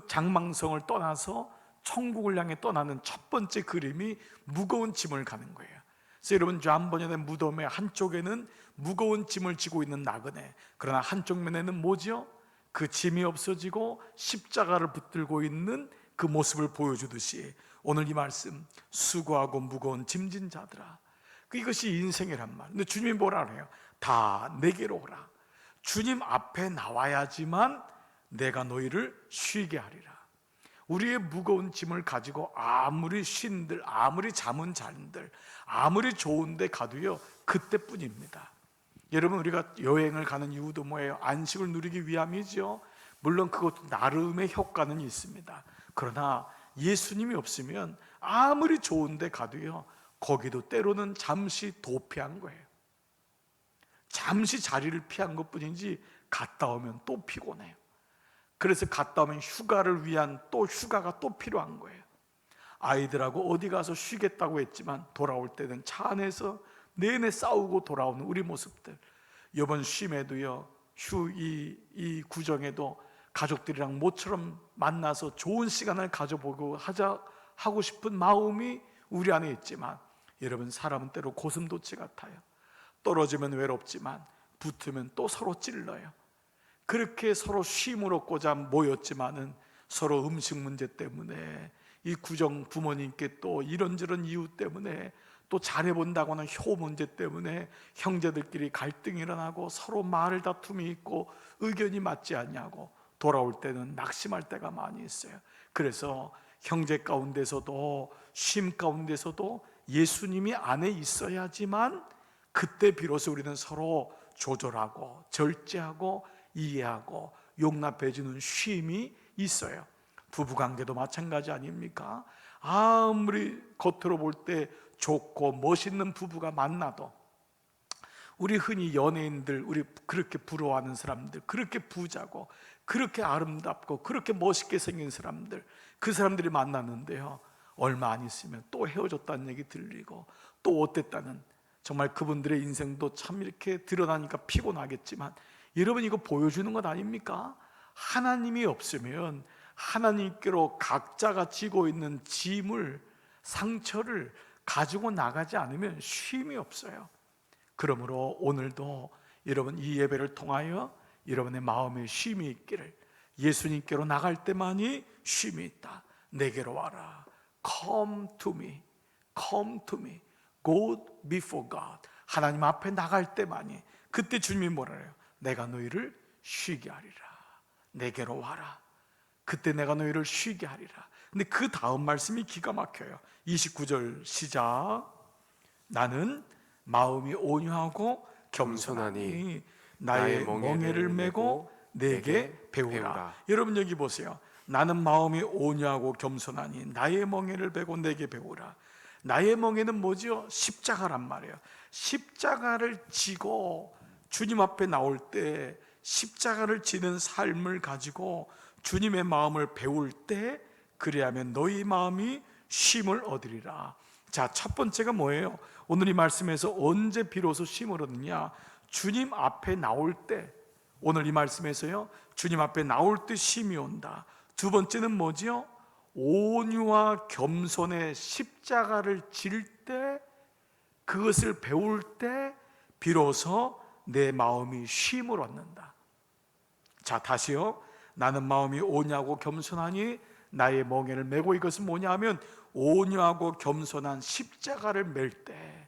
장망성을 떠나서 천국을 향해 떠나는 첫 번째 그림이 무거운 짐을 가는 거예요. 그래서 여러분 존 버전의 무덤의 한쪽에는 무거운 짐을 지고 있는 나그네, 그러나 한쪽 면에는 뭐죠? 그 짐이 없어지고 십자가를 붙들고 있는 그 모습을 보여주듯이 오늘 이 말씀, 수고하고 무거운 짐진 자들아, 이것이 인생이란 말. 근데 주님이 뭐라 그래요? 다 내게로 오라. 주님 앞에 나와야지만 내가 너희를 쉬게 하리라. 우리의 무거운 짐을 가지고 아무리 쉰들, 아무리 잠은 잔들, 아무리 좋은데 가도요, 그때뿐입니다. 여러분, 우리가 여행을 가는 이유도 뭐예요? 안식을 누리기 위함이죠. 물론 그것도 나름의 효과는 있습니다. 그러나 예수님이 없으면 아무리 좋은데 가도요, 거기도 때로는 잠시 도피한 거예요. 잠시 자리를 피한 것뿐이지 갔다 오면 또 피곤해요. 그래서 갔다 오면 휴가를 위한 또 휴가가 또 필요한 거예요. 아이들하고 어디 가서 쉬겠다고 했지만 돌아올 때는 차 안에서 내내 싸우고 돌아오는 우리 모습들. 이번 쉼에도요, 이 구정에도 가족들이랑 모처럼 만나서 좋은 시간을 가져보고 하고 싶은 마음이 우리 안에 있지만, 여러분, 사람은 때로 고슴도치 같아요. 떨어지면 외롭지만 붙으면 또 서로 찔러요. 그렇게 서로 쉼을 얻고자 모였지만은 서로 음식 문제 때문에, 이 구정 부모님께 또 이런저런 이유 때문에, 또 잘해본다고 하는 효 문제 때문에 형제들끼리 갈등이 일어나고 서로 말 다툼이 있고 의견이 맞지 않냐고 돌아올 때는 낙심할 때가 많이 있어요. 그래서 형제 가운데서도 쉼 가운데서도 예수님이 안에 있어야지만 그때 비로소 우리는 서로 조절하고 절제하고 이해하고 용납해주는 쉼이 있어요. 부부관계도 마찬가지 아닙니까? 아무리 겉으로 볼 때 좋고 멋있는 부부가 만나도, 우리 흔히 연예인들, 우리 그렇게 부러워하는 사람들, 그렇게 부자고 그렇게 아름답고 그렇게 멋있게 생긴 사람들, 그 사람들이 만났는데요, 얼마 안 있으면 또 헤어졌다는 얘기 들리고 또 어땠다는, 정말 그분들의 인생도 참 이렇게 드러나니까 피곤하겠지만, 여러분, 이거 보여주는 것 아닙니까? 하나님이 없으면, 하나님께로 각자가 지고 있는 짐을, 상처를 가지고 나가지 않으면 쉼이 없어요. 그러므로 오늘도 여러분, 이 예배를 통하여 여러분의 마음에 쉼이 있기를, 예수님께로 나갈 때만이 쉼이 있다. 내게로 와라. Come to me, come to me, go before God. 하나님 앞에 나갈 때만이, 그때 주님이 뭐라 해요? 내가 너희를 쉬게 하리라. 내게로 와라. 그때 내가 너희를 쉬게 하리라. 근데 그 다음 말씀이 기가 막혀요. 29절 시작. 나는 마음이 온유하고 겸손하니 나의 멍에를 메고 내게 배우라. 여러분, 여기 보세요. 나는 마음이 온유하고 겸손하니 나의 멍에를 메고 내게 배우라. 나의 멍에는 뭐죠? 십자가란 말이에요. 십자가를 지고 주님 앞에 나올 때, 십자가를 지는 삶을 가지고 주님의 마음을 배울 때, 그리하면 너희 마음이 쉼을 얻으리라. 자, 첫 번째가 뭐예요? 오늘 이 말씀에서 언제 비로소 쉼을 얻느냐? 주님 앞에 나올 때. 오늘 이 말씀에서요, 주님 앞에 나올 때 쉼이 온다. 두 번째는 뭐지요? 온유와 겸손의 십자가를 질 때, 그것을 배울 때 비로소 내 마음이 쉼을 얻는다. 자, 다시요. 나는 마음이 온유하고 겸손하니 나의 멍에를 메고, 이것은 뭐냐 하면 온유하고 겸손한 십자가를 맬 때,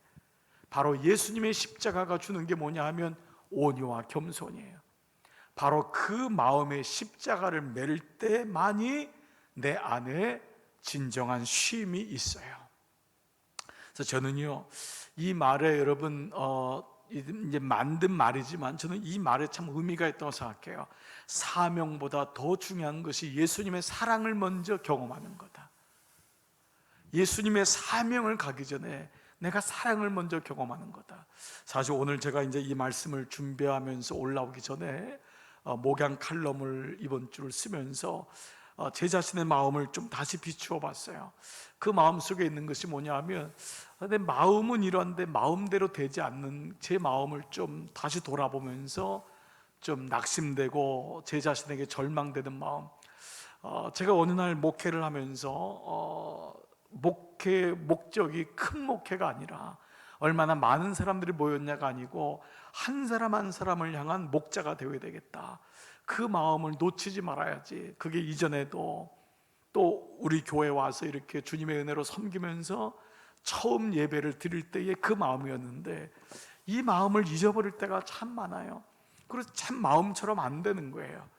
바로 예수님의 십자가가 주는 게 뭐냐 하면 온유와 겸손이에요. 바로 그 마음의 십자가를 맬 때만이 내 안에 진정한 쉼이 있어요. 그래서 저는요, 이 말에 여러분 이제 만든 말이지만 저는 이 말에 참 의미가 있다고 생각해요. 사명보다 더 중요한 것이 예수님의 사랑을 먼저 경험하는 거다. 예수님의 사명을 가기 전에 내가 사랑을 먼저 경험하는 거다. 사실 오늘 제가 이제 이 말씀을 준비하면서 올라오기 전에 목양 칼럼을 이번 주를 쓰면서 제 자신의 마음을 좀 다시 비추어 봤어요. 그 마음 속에 있는 것이 뭐냐 하면, 내 마음은 이런데 마음대로 되지 않는 제 마음을 좀 다시 돌아보면서 좀 낙심되고 제 자신에게 절망되는 마음. 제가 어느 날 목회를 하면서 목회 목적이 큰 목회가 아니라 얼마나 많은 사람들이 모였냐가 아니고 한 사람 한 사람을 향한 목자가 되어야 되겠다. 그 마음을 놓치지 말아야지. 그게 이전에도 또 우리 교회 와서 이렇게 주님의 은혜로 섬기면서 처음 예배를 드릴 때의 그 마음이었는데, 이 마음을 잊어버릴 때가 참 많아요. 그래서 참 마음처럼 안 되는 거예요.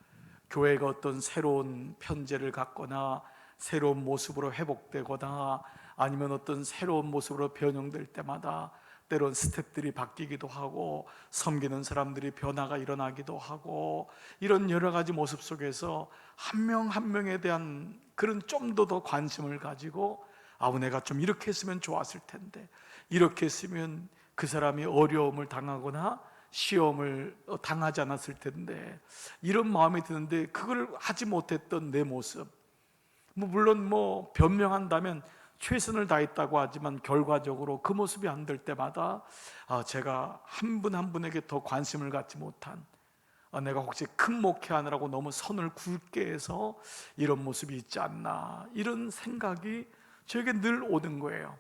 교회가 어떤 새로운 편제를 갖거나 새로운 모습으로 회복되거나 아니면 어떤 새로운 모습으로 변형될 때마다 때론 스텝들이 바뀌기도 하고 섬기는 사람들이 변화가 일어나기도 하고, 이런 여러 가지 모습 속에서 한 명 한 명에 대한 그런 좀 더 관심을 가지고, 내가 좀 이렇게 했으면 좋았을 텐데, 이렇게 했으면 그 사람이 어려움을 당하거나 시험을 당하지 않았을 텐데, 이런 마음이 드는데 그걸 하지 못했던 내 모습, 물론 변명한다면 최선을 다했다고 하지만 결과적으로 그 모습이 안 될 때마다 제가 한 분 한 분에게 더 관심을 갖지 못한, 내가 혹시 큰 목회하느라고 너무 선을 굵게 해서 이런 모습이 있지 않나, 이런 생각이 저에게 늘 오는 거예요.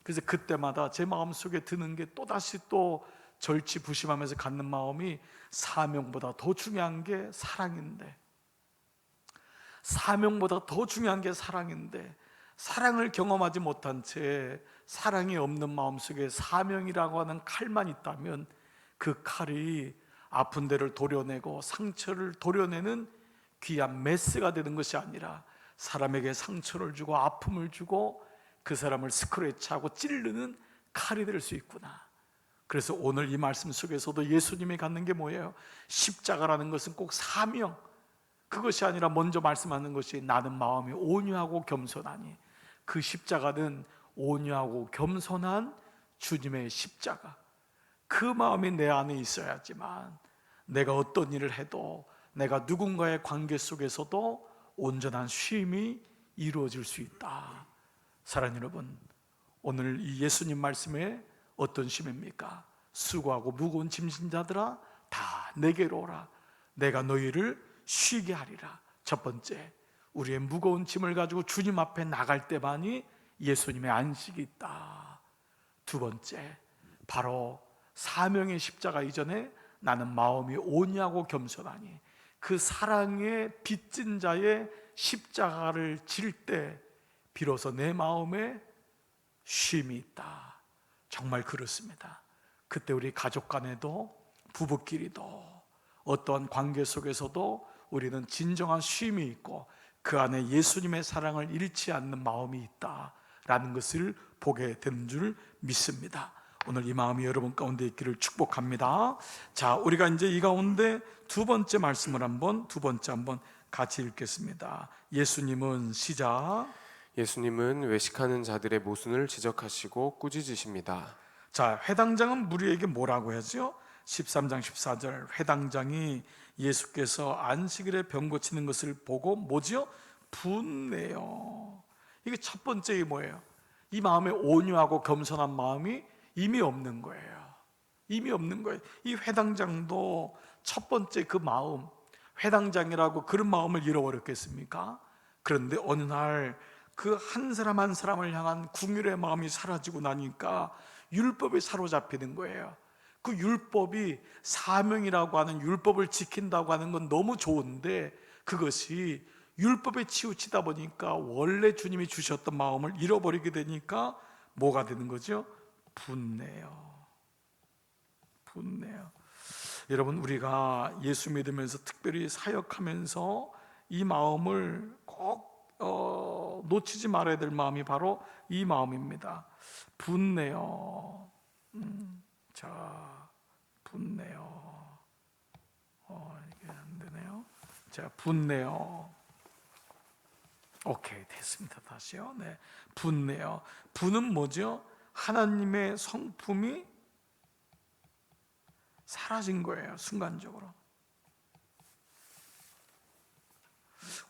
그래서 그때마다 제 마음속에 드는 게 또다시 또 절치부심하면서 갖는 마음이, 사명보다 더 중요한 게 사랑인데, 사명보다 더 중요한 게 사랑인데, 사랑을 경험하지 못한 채 사랑이 없는 마음속에 사명이라고 하는 칼만 있다면 그 칼이 아픈 데를 도려내고 상처를 도려내는 귀한 메스가 되는 것이 아니라 사람에게 상처를 주고 아픔을 주고 그 사람을 스크래치하고 찌르는 칼이 될 수 있구나. 그래서 오늘 이 말씀 속에서도 예수님이 갖는 게 뭐예요? 십자가라는 것은 꼭 사명, 그것이 아니라 먼저 말씀하는 것이 나는 마음이 온유하고 겸손하니, 그 십자가는 온유하고 겸손한 주님의 십자가, 그 마음이 내 안에 있어야지만 내가 어떤 일을 해도, 내가 누군가의 관계 속에서도 온전한 쉼이 이루어질 수 있다. 사랑하는 여러분, 오늘 이 예수님 말씀에 어떤 쉼입니까? 수고하고 무거운 짐진 자들아 다 내게로 오라, 내가 너희를 쉬게 하리라. 첫 번째, 우리의 무거운 짐을 가지고 주님 앞에 나갈 때만이 예수님의 안식이 있다. 두 번째, 바로 사명의 십자가 이전에 나는 마음이 온유하고 겸손하니, 그 사랑의 빚진 자의 십자가를 질 때 비로소 내 마음에 쉼이 있다. 정말 그렇습니다. 그때 우리 가족 간에도, 부부끼리도, 어떠한 관계 속에서도 우리는 진정한 쉼이 있고 그 안에 예수님의 사랑을 잃지 않는 마음이 있다라는 것을 보게 되는 줄 믿습니다. 오늘 이 마음이 여러분 가운데 있기를 축복합니다. 자, 우리가 이제 이 가운데 두 번째 말씀을 한번 같이 읽겠습니다. 예수님은 시작. 예수님은 외식하는 자들의 모순을 지적하시고 꾸짖으십니다. 자, 회당장은 무리에게 뭐라고 하죠? 13장 14절, 회당장이 예수께서 안식일에 병 고치는 것을 보고 뭐지요? 분내요. 이게 첫 번째 뭐예요? 이 마음에 온유하고 겸손한 마음이 이미 없는 거예요. 이미 없는 거예요. 이 회당장도 첫 번째 그 마음, 회당장이라고 그런 마음을 잃어버렸겠습니까? 그런데 어느 날 그 한 사람 한 사람을 향한 궁율의 마음이 사라지고 나니까 율법에 사로잡히는 거예요. 그 율법이, 사명이라고 하는 율법을 지킨다고 하는 건 너무 좋은데, 그것이 율법에 치우치다 보니까 원래 주님이 주셨던 마음을 잃어버리게 되니까 뭐가 되는 거죠? 분내요. 여러분, 우리가 예수 믿으면서 특별히 사역하면서 이 마음을 꼭 놓치지 말아야 될 마음이 바로 이 마음입니다. 분내요. 자, 분내요. 이게 안 되네요. 자, 분내요. 오케이, 됐습니다. 다시요. 네, 분내요. 분은 뭐죠? 하나님의 성품이 사라진 거예요. 순간적으로.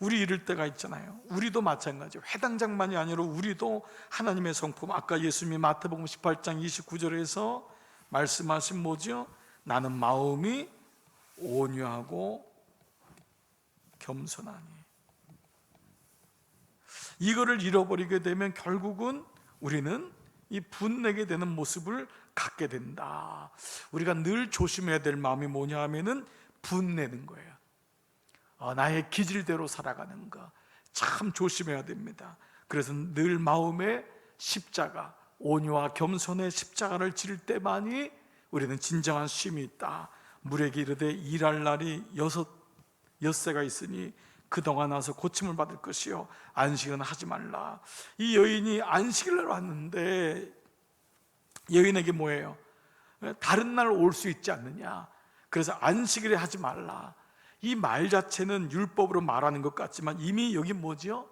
우리 이럴 때가 있잖아요. 우리도 마찬가지예요. 회당장만이 아니라 우리도 하나님의 성품, 아까 예수님이 마태복음 18장 29절에서 말씀하신 뭐죠? 나는 마음이 온유하고 겸손하니. 이거를 잃어버리게 되면 결국은 우리는 이 분내게 되는 모습을 갖게 된다. 우리가 늘 조심해야 될 마음이 뭐냐 하면은 분내는 거예요. 나의 기질대로 살아가는 거 참 조심해야 됩니다. 그래서 늘 마음에 십자가, 온유와 겸손의 십자가를 지를 때만이 우리는 진정한 쉼이 있다. 물에게 이르되 일할 날이 엿새가 있으니 그동안 와서 고침을 받을 것이요 안식은 하지 말라. 이 여인이 안식일날 왔는데 여인에게 뭐예요? 다른 날 올 수 있지 않느냐, 그래서 안식일에 하지 말라. 이 말 자체는 율법으로 말하는 것 같지만 이미 여기 뭐지요?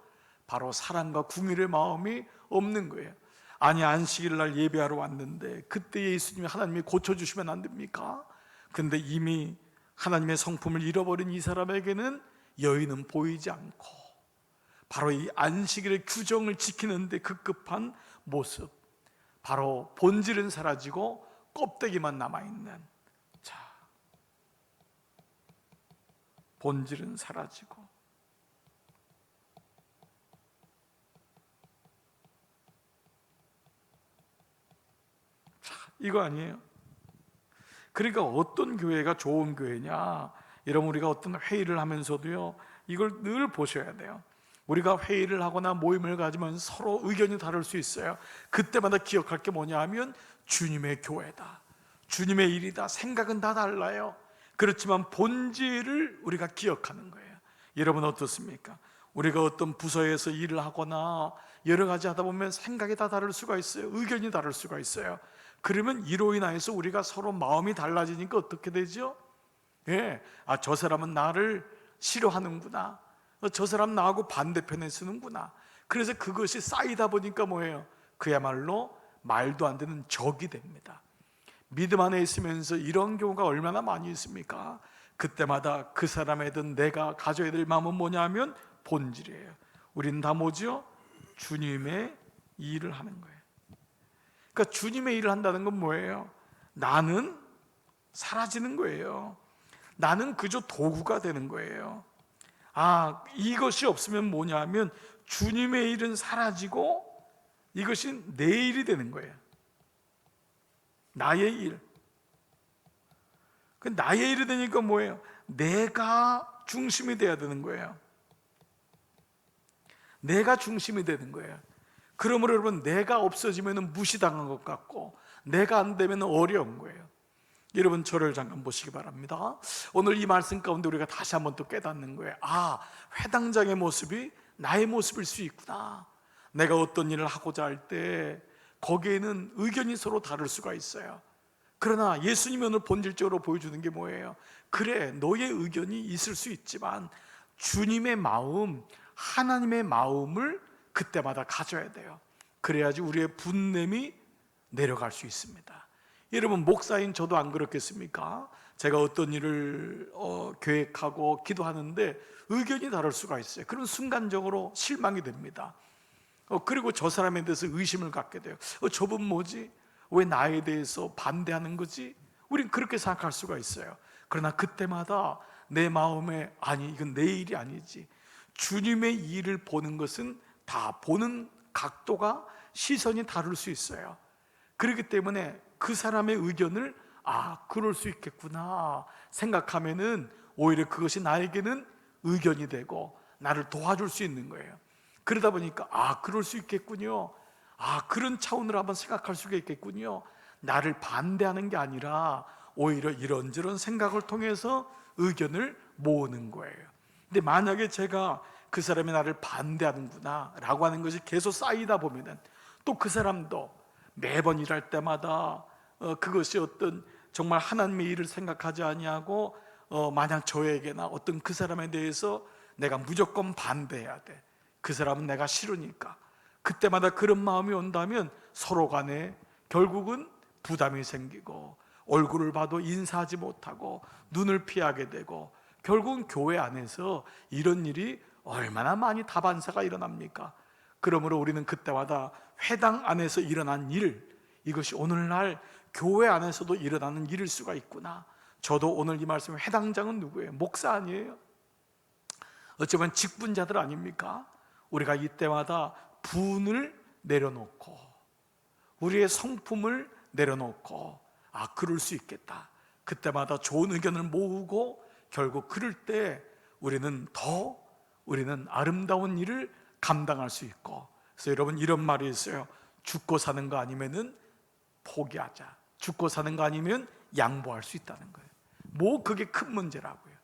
바로 사랑과 궁율의 마음이 없는 거예요. 아니, 안식일날 예배하러 왔는데 그때 예수님이, 하나님이 고쳐주시면 안 됩니까? 근데 이미 하나님의 성품을 잃어버린 이 사람에게는 여인은 보이지 않고 바로 이 안식일의 규정을 지키는 데 급급한 모습, 바로 본질은 사라지고 껍데기만 남아있는, 자, 본질은 사라지고, 자, 이거 아니에요? 그러니까 어떤 교회가 좋은 교회냐, 여러분, 우리가 어떤 회의를 하면서도요, 이걸 늘 보셔야 돼요. 우리가 회의를 하거나 모임을 가지면 서로 의견이 다를 수 있어요. 그때마다 기억할 게 뭐냐 하면 주님의 교회다, 주님의 일이다. 생각은 다 달라요. 그렇지만 본질을 우리가 기억하는 거예요. 여러분 어떻습니까? 우리가 어떤 부서에서 일을 하거나 여러 가지 하다 보면 생각이 다 다를 수가 있어요. 의견이 다를 수가 있어요. 그러면 이로 인해서 우리가 서로 마음이 달라지니까 어떻게 되죠? 저 사람은 나를 싫어하는구나, 저 사람 나하고 반대편에 서는구나. 그래서 그것이 쌓이다 보니까 뭐예요? 그야말로 말도 안 되는 적이 됩니다. 믿음 안에 있으면서 이런 경우가 얼마나 많이 있습니까? 그때마다 그 사람이든 내가 가져야 될 마음은 뭐냐면 본질이에요. 우리는 다 뭐죠? 주님의 일을 하는 거예요. 그러니까 주님의 일을 한다는 건 뭐예요? 나는 사라지는 거예요. 나는 그저 도구가 되는 거예요. 이것이 없으면 뭐냐 하면 주님의 일은 사라지고 이것이 내 일이 되는 거예요. 나의 일. 그 나의 일이 되니까 뭐예요? 내가 중심이 돼야 되는 거예요. 내가 중심이 되는 거예요. 그러므로 여러분, 내가 없어지면 무시당한 것 같고 내가 안 되면 어려운 거예요. 여러분, 저를 잠깐 보시기 바랍니다. 오늘 이 말씀 가운데 우리가 다시 한번 또 깨닫는 거예요. 회당장의 모습이 나의 모습일 수 있구나. 내가 어떤 일을 하고자 할 때 거기에는 의견이 서로 다를 수가 있어요. 그러나 예수님이 오늘 본질적으로 보여주는 게 뭐예요? 그래, 너의 의견이 있을 수 있지만 주님의 마음, 하나님의 마음을 그때마다 가져야 돼요. 그래야지 우리의 분냄이 내려갈 수 있습니다. 여러분, 목사인 저도 안 그렇겠습니까? 제가 어떤 일을 계획하고 기도하는데 의견이 다를 수가 있어요. 그럼 순간적으로 실망이 됩니다. 그리고 저 사람에 대해서 의심을 갖게 돼요. 저분 뭐지? 왜 나에 대해서 반대하는 거지? 우린 그렇게 생각할 수가 있어요. 그러나 그때마다 내 마음에 이건 내 일이 아니지, 주님의 일을 보는 것은 다 보는 각도가, 시선이 다를 수 있어요. 그렇기 때문에 그 사람의 의견을 그럴 수 있겠구나 생각하면은 오히려 그것이 나에게는 의견이 되고 나를 도와줄 수 있는 거예요. 그러다 보니까 그럴 수 있겠군요, 그런 차원으로 한번 생각할 수가 있겠군요. 나를 반대하는 게 아니라 오히려 이런저런 생각을 통해서 의견을 모으는 거예요. 근데 만약에 제가 그 사람이 나를 반대하는구나 라고 하는 것이 계속 쌓이다 보면은 또 그 사람도 매번 일할 때마다 그것이 어떤 정말 하나님의 일을 생각하지 아니하고 만약 저에게나 어떤 그 사람에 대해서 내가 무조건 반대해야 돼, 그 사람은 내가 싫으니까, 그때마다 그런 마음이 온다면 서로 간에 결국은 부담이 생기고 얼굴을 봐도 인사하지 못하고 눈을 피하게 되고 결국은 교회 안에서 이런 일이 얼마나 많이 다반사가 일어납니까? 그러므로 우리는 그때마다 회당 안에서 일어난 일, 이것이 오늘날 교회 안에서도 일어나는 일일 수가 있구나. 저도 오늘 이 말씀, 회당장은 누구예요? 목사 아니에요? 어쩌면 직분자들 아닙니까? 우리가 이때마다 분을 내려놓고 우리의 성품을 내려놓고 그럴 수 있겠다, 그때마다 좋은 의견을 모으고 결국 그럴 때 우리는 아름다운 일을 감당할 수 있고. 그래서 여러분, 이런 말이 있어요. 죽고 사는 거 아니면은 포기하자, 죽고 사는 거 아니면 양보할 수 있다는 거예요. 그게 큰 문제라고요.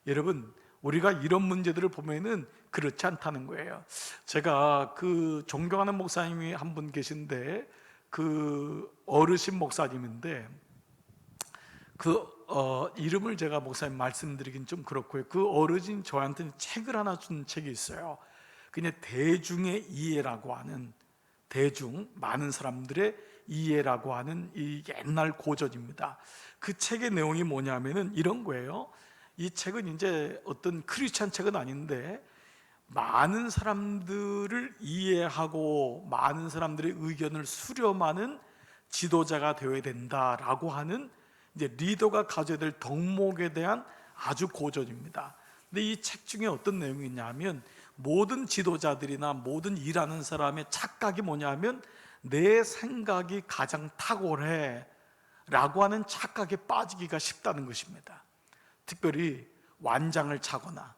여러분, 우리가 이런 문제들을 보면은 그렇지 않다는 거예요. 제가 존경하는 목사님이 한 분 계신데 어르신 목사님인데 이름을 제가 목사님 말씀드리긴 좀 그렇고요. 어르신 저한테는 책을 하나 준 책이 있어요. 그냥 대중의 이해라고 하는, 많은 사람들의 이해라고 하는 이 옛날 고전입니다. 그 책의 내용이 뭐냐면은 이런 거예요. 이 책은 이제 어떤 크리스찬 책은 아닌데 많은 사람들을 이해하고 많은 사람들의 의견을 수렴하는 지도자가 되어야 된다라고 하는 이제 리더가 가져야 될 덕목에 대한 아주 고전입니다. 근데 이 책 중에 어떤 내용이 있냐면 모든 지도자들이나 모든 일하는 사람의 착각이 뭐냐면 내 생각이 가장 탁월해 라고 하는 착각에 빠지기가 쉽다는 것입니다. 특별히 완장을 차거나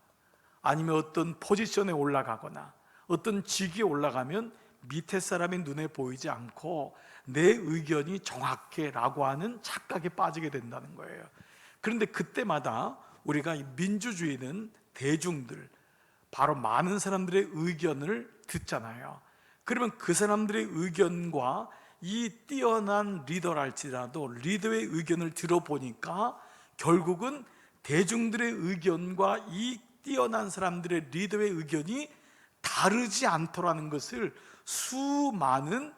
아니면 어떤 포지션에 올라가거나 어떤 직위에 올라가면 밑에 사람이 눈에 보이지 않고 내 의견이 정확해 라고 하는 착각에 빠지게 된다는 거예요. 그런데 그때마다 우리가 이 민주주의는 대중들, 바로 많은 사람들의 의견을 듣잖아요. 그러면 그 사람들의 의견과 이 뛰어난 리더랄지라도 리더의 의견을 들어보니까 결국은 대중들의 의견과 이 뛰어난 사람들의 리더의 의견이 다르지 않더라는 것을 수많은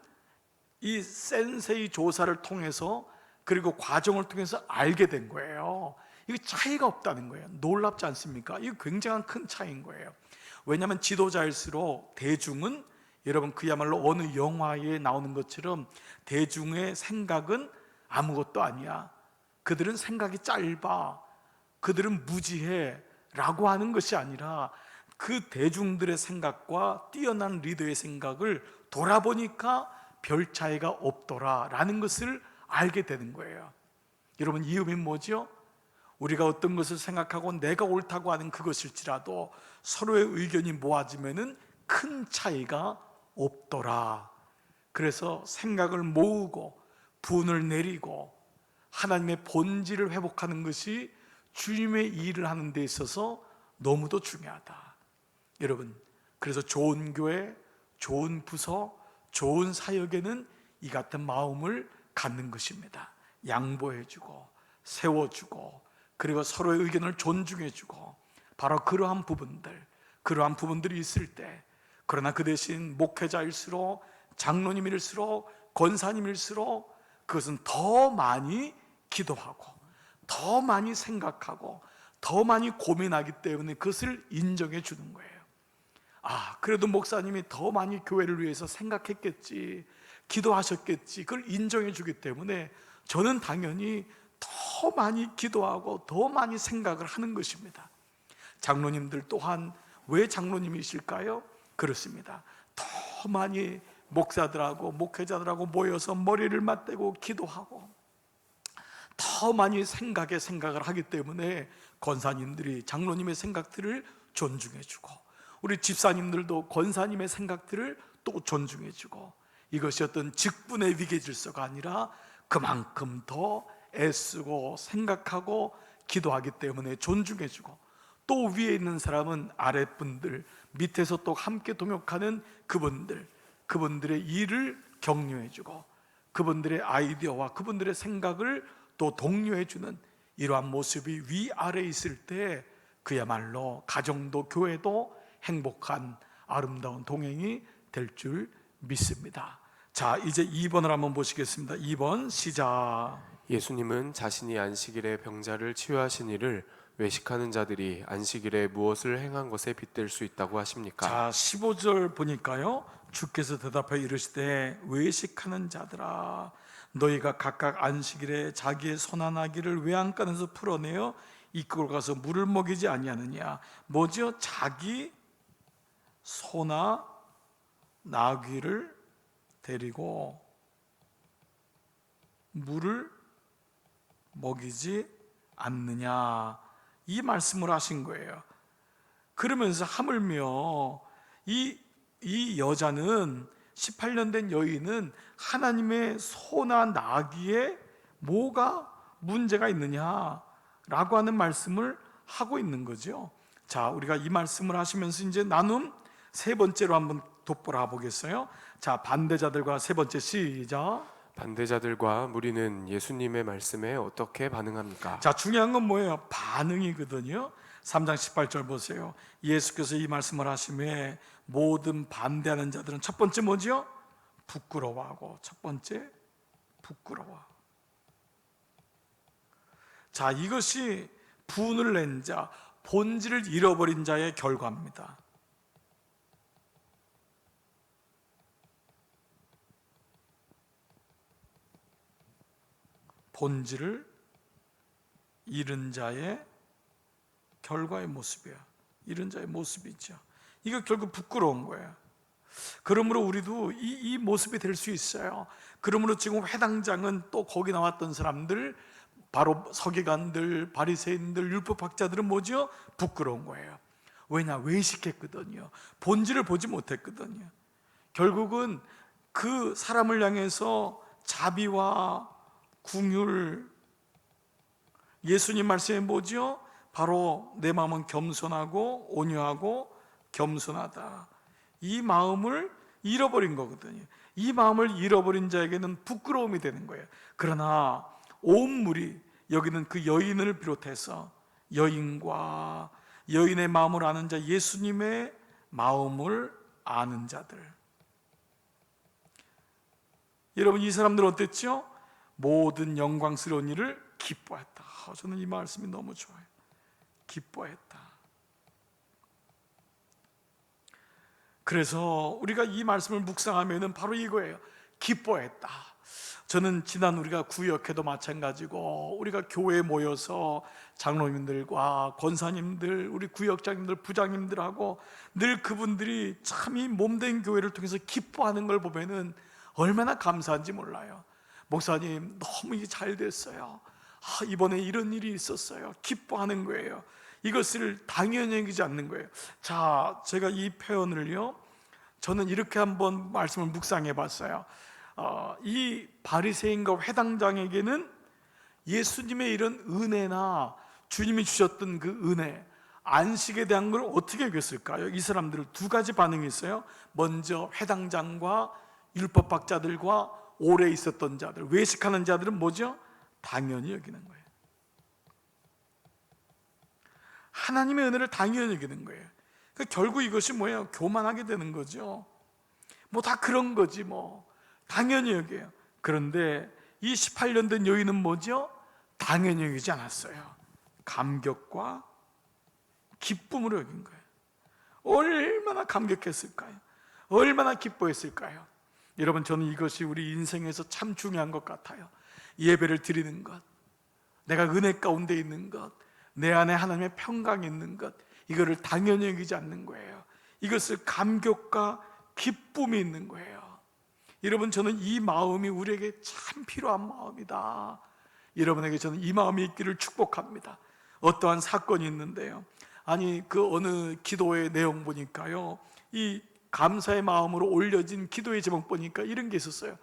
이 센세이 조사를 통해서 그리고 과정을 통해서 알게 된 거예요. 이게 차이가 없다는 거예요. 놀랍지 않습니까? 이거 굉장한 큰 차이인 거예요. 왜냐하면 지도자일수록 대중은 여러분 그야말로 어느 영화에 나오는 것처럼 대중의 생각은 아무것도 아니야. 그들은 생각이 짧아. 그들은 무지해. 라고 하는 것이 아니라 그 대중들의 생각과 뛰어난 리더의 생각을 돌아보니까 별 차이가 없더라 라는 것을 알게 되는 거예요. 여러분 이 의미는 뭐죠? 우리가 어떤 것을 생각하고 내가 옳다고 하는 그것일지라도 서로의 의견이 모아지면은 큰 차이가 없더라. 그래서 생각을 모으고 분을 내리고 하나님의 본질을 회복하는 것이 주님의 일을 하는 데 있어서 너무도 중요하다. 여러분, 그래서 좋은 교회, 좋은 부서, 좋은 사역에는 이 같은 마음을 갖는 것입니다. 양보해주고 세워주고 그리고 서로의 의견을 존중해주고 바로 그러한 부분들이 있을 때, 그러나 그 대신 목회자일수록 장로님일수록 권사님일수록 그것은 더 많이 기도하고 더 많이 생각하고 더 많이 고민하기 때문에 그것을 인정해 주는 거예요. 그래도 목사님이 더 많이 교회를 위해서 생각했겠지, 기도하셨겠지, 그걸 인정해 주기 때문에 저는 당연히 더 많이 기도하고 더 많이 생각을 하는 것입니다. 장로님들 또한 왜 장로님이실까요? 그렇습니다. 더 많이 목사들하고 목회자들하고 모여서 머리를 맞대고 기도하고 더 많이 생각을 하기 때문에 권사님들이 장로님의 생각들을 존중해주고 우리 집사님들도 권사님의 생각들을 또 존중해주고, 이것이 어떤 직분의 위계질서가 아니라 그만큼 더 애쓰고 생각하고 기도하기 때문에 존중해주고, 또 위에 있는 사람은 아랫분들, 밑에서 또 함께 동역하는 그분들의 일을 격려해주고 그분들의 아이디어와 그분들의 생각을 또 독려해주는 이러한 모습이 위아래에 있을 때 그야말로 가정도 교회도 행복한 아름다운 동행이 될 줄 믿습니다. 자, 이제 2번을 한번 보시겠습니다. 2번 시작. 예수님은 자신이 안식일에 병자를 치유하신 일을 외식하는 자들이 안식일에 무엇을 행한 것에 빗댈 수 있다고 하십니까? 자, 15절 보니까요, 주께서 대답하여 이르시되 외식하는 자들아, 너희가 각각 안식일에 자기의 소나 나귀를 외양간에서 풀어내어 이끌고 가서 물을 먹이지 아니하느냐. 뭐죠? 자기 소나 나귀를 데리고 물을 먹이지 않느냐, 이 말씀을 하신 거예요. 그러면서 하물며 이 여자는 18년 된 여인은 하나님의 소나 나귀에 뭐가 문제가 있느냐라고 하는 말씀을 하고 있는 거죠. 자, 우리가 이 말씀을 하시면서 이제 나눔 세 번째로 한번 돋보라 보겠어요. 자, 반대자들과 세 번째 시작. 반대자들과 무리는 예수님의 말씀에 어떻게 반응합니까? 자, 중요한 건 뭐예요? 반응이거든요. 3장 18절 보세요. 예수께서 이 말씀을 하시며 모든 반대하는 자들은 첫 번째 뭐죠? 부끄러워하고, 첫 번째 부끄러워. 자, 이것이 분을 낸 자, 본질을 잃어버린 자의 결과입니다. 본질을 잃은 자의 결과의 모습이야. 잃은 자의 모습이죠. 이거 결국 부끄러운 거예요. 그러므로 우리도 이 모습이 될 수 있어요. 그러므로 지금 회당장은 또 거기 나왔던 사람들, 바로 서기관들, 바리새인들, 율법학자들은 뭐죠? 부끄러운 거예요. 왜냐? 외식했거든요. 본질을 보지 못했거든요. 결국은 그 사람을 향해서 자비와 궁율, 예수님 말씀에 뭐죠? 바로 내 마음은 겸손하고 온유하고 겸손하다. 이 마음을 잃어버린 거거든요. 이 마음을 잃어버린 자에게는 부끄러움이 되는 거예요. 그러나 온 무리, 여기는 그 여인을 비롯해서 여인과 여인의 마음을 아는 자, 예수님의 마음을 아는 자들, 여러분, 이 사람들 어땠죠? 모든 영광스러운 일을 기뻐했다. 저는 이 말씀이 너무 좋아요. 기뻐했다. 그래서 우리가 이 말씀을 묵상하면은 바로 이거예요. 기뻐했다. 저는 지난 우리가 구역회도 마찬가지고, 우리가 교회에 모여서 장로님들과 권사님들, 우리 구역장님들, 부장님들하고 늘 그분들이 참 이 몸된 교회를 통해서 기뻐하는 걸 보면은 얼마나 감사한지 몰라요. 목사님, 너무 이게 잘 됐어요. 이번에 이런 일이 있었어요. 기뻐하는 거예요. 이것을 당연히 여기지 않는 거예요. 자, 제가 이 표현을요, 저는 이렇게 한번 말씀을 묵상해 봤어요. 이 바리새인과 회당장에게는 예수님의 이런 은혜나 주님이 주셨던 그 은혜, 안식에 대한 걸 어떻게 여겼을까요? 이 사람들은 두 가지 반응이 있어요. 먼저 회당장과 율법학자들과 오래 있었던 자들, 외식하는 자들은 뭐죠? 당연히 여기는 거예요. 하나님의 은혜를 당연히 여기는 거예요. 그러니까 결국 이것이 뭐예요? 교만하게 되는 거죠. 뭐 다 그런 거지 뭐. 당연히 여겨요. 그런데 이 18년 된 여인은 뭐죠? 당연히 여기지 않았어요. 감격과 기쁨으로 여긴 거예요. 얼마나 감격했을까요? 얼마나 기뻐했을까요? 여러분, 저는 이것이 우리 인생에서 참 중요한 것 같아요. 예배를 드리는 것, 내가 은혜 가운데 있는 것, 내 안에 하나님의 평강이 있는 것, 이거를 당연히 여기지 않는 거예요. 이것을 감격과 기쁨이 있는 거예요. 여러분, 저는 이 마음이 우리에게 참 필요한 마음이다. 여러분에게 저는 이 마음이 있기를 축복합니다. 어떠한 사건이 있는데요, 아니 그 어느 기도의 내용 보니까요, 이 감사의 마음으로 올려진 기도의 제목 보니까 이런 게 있었어요.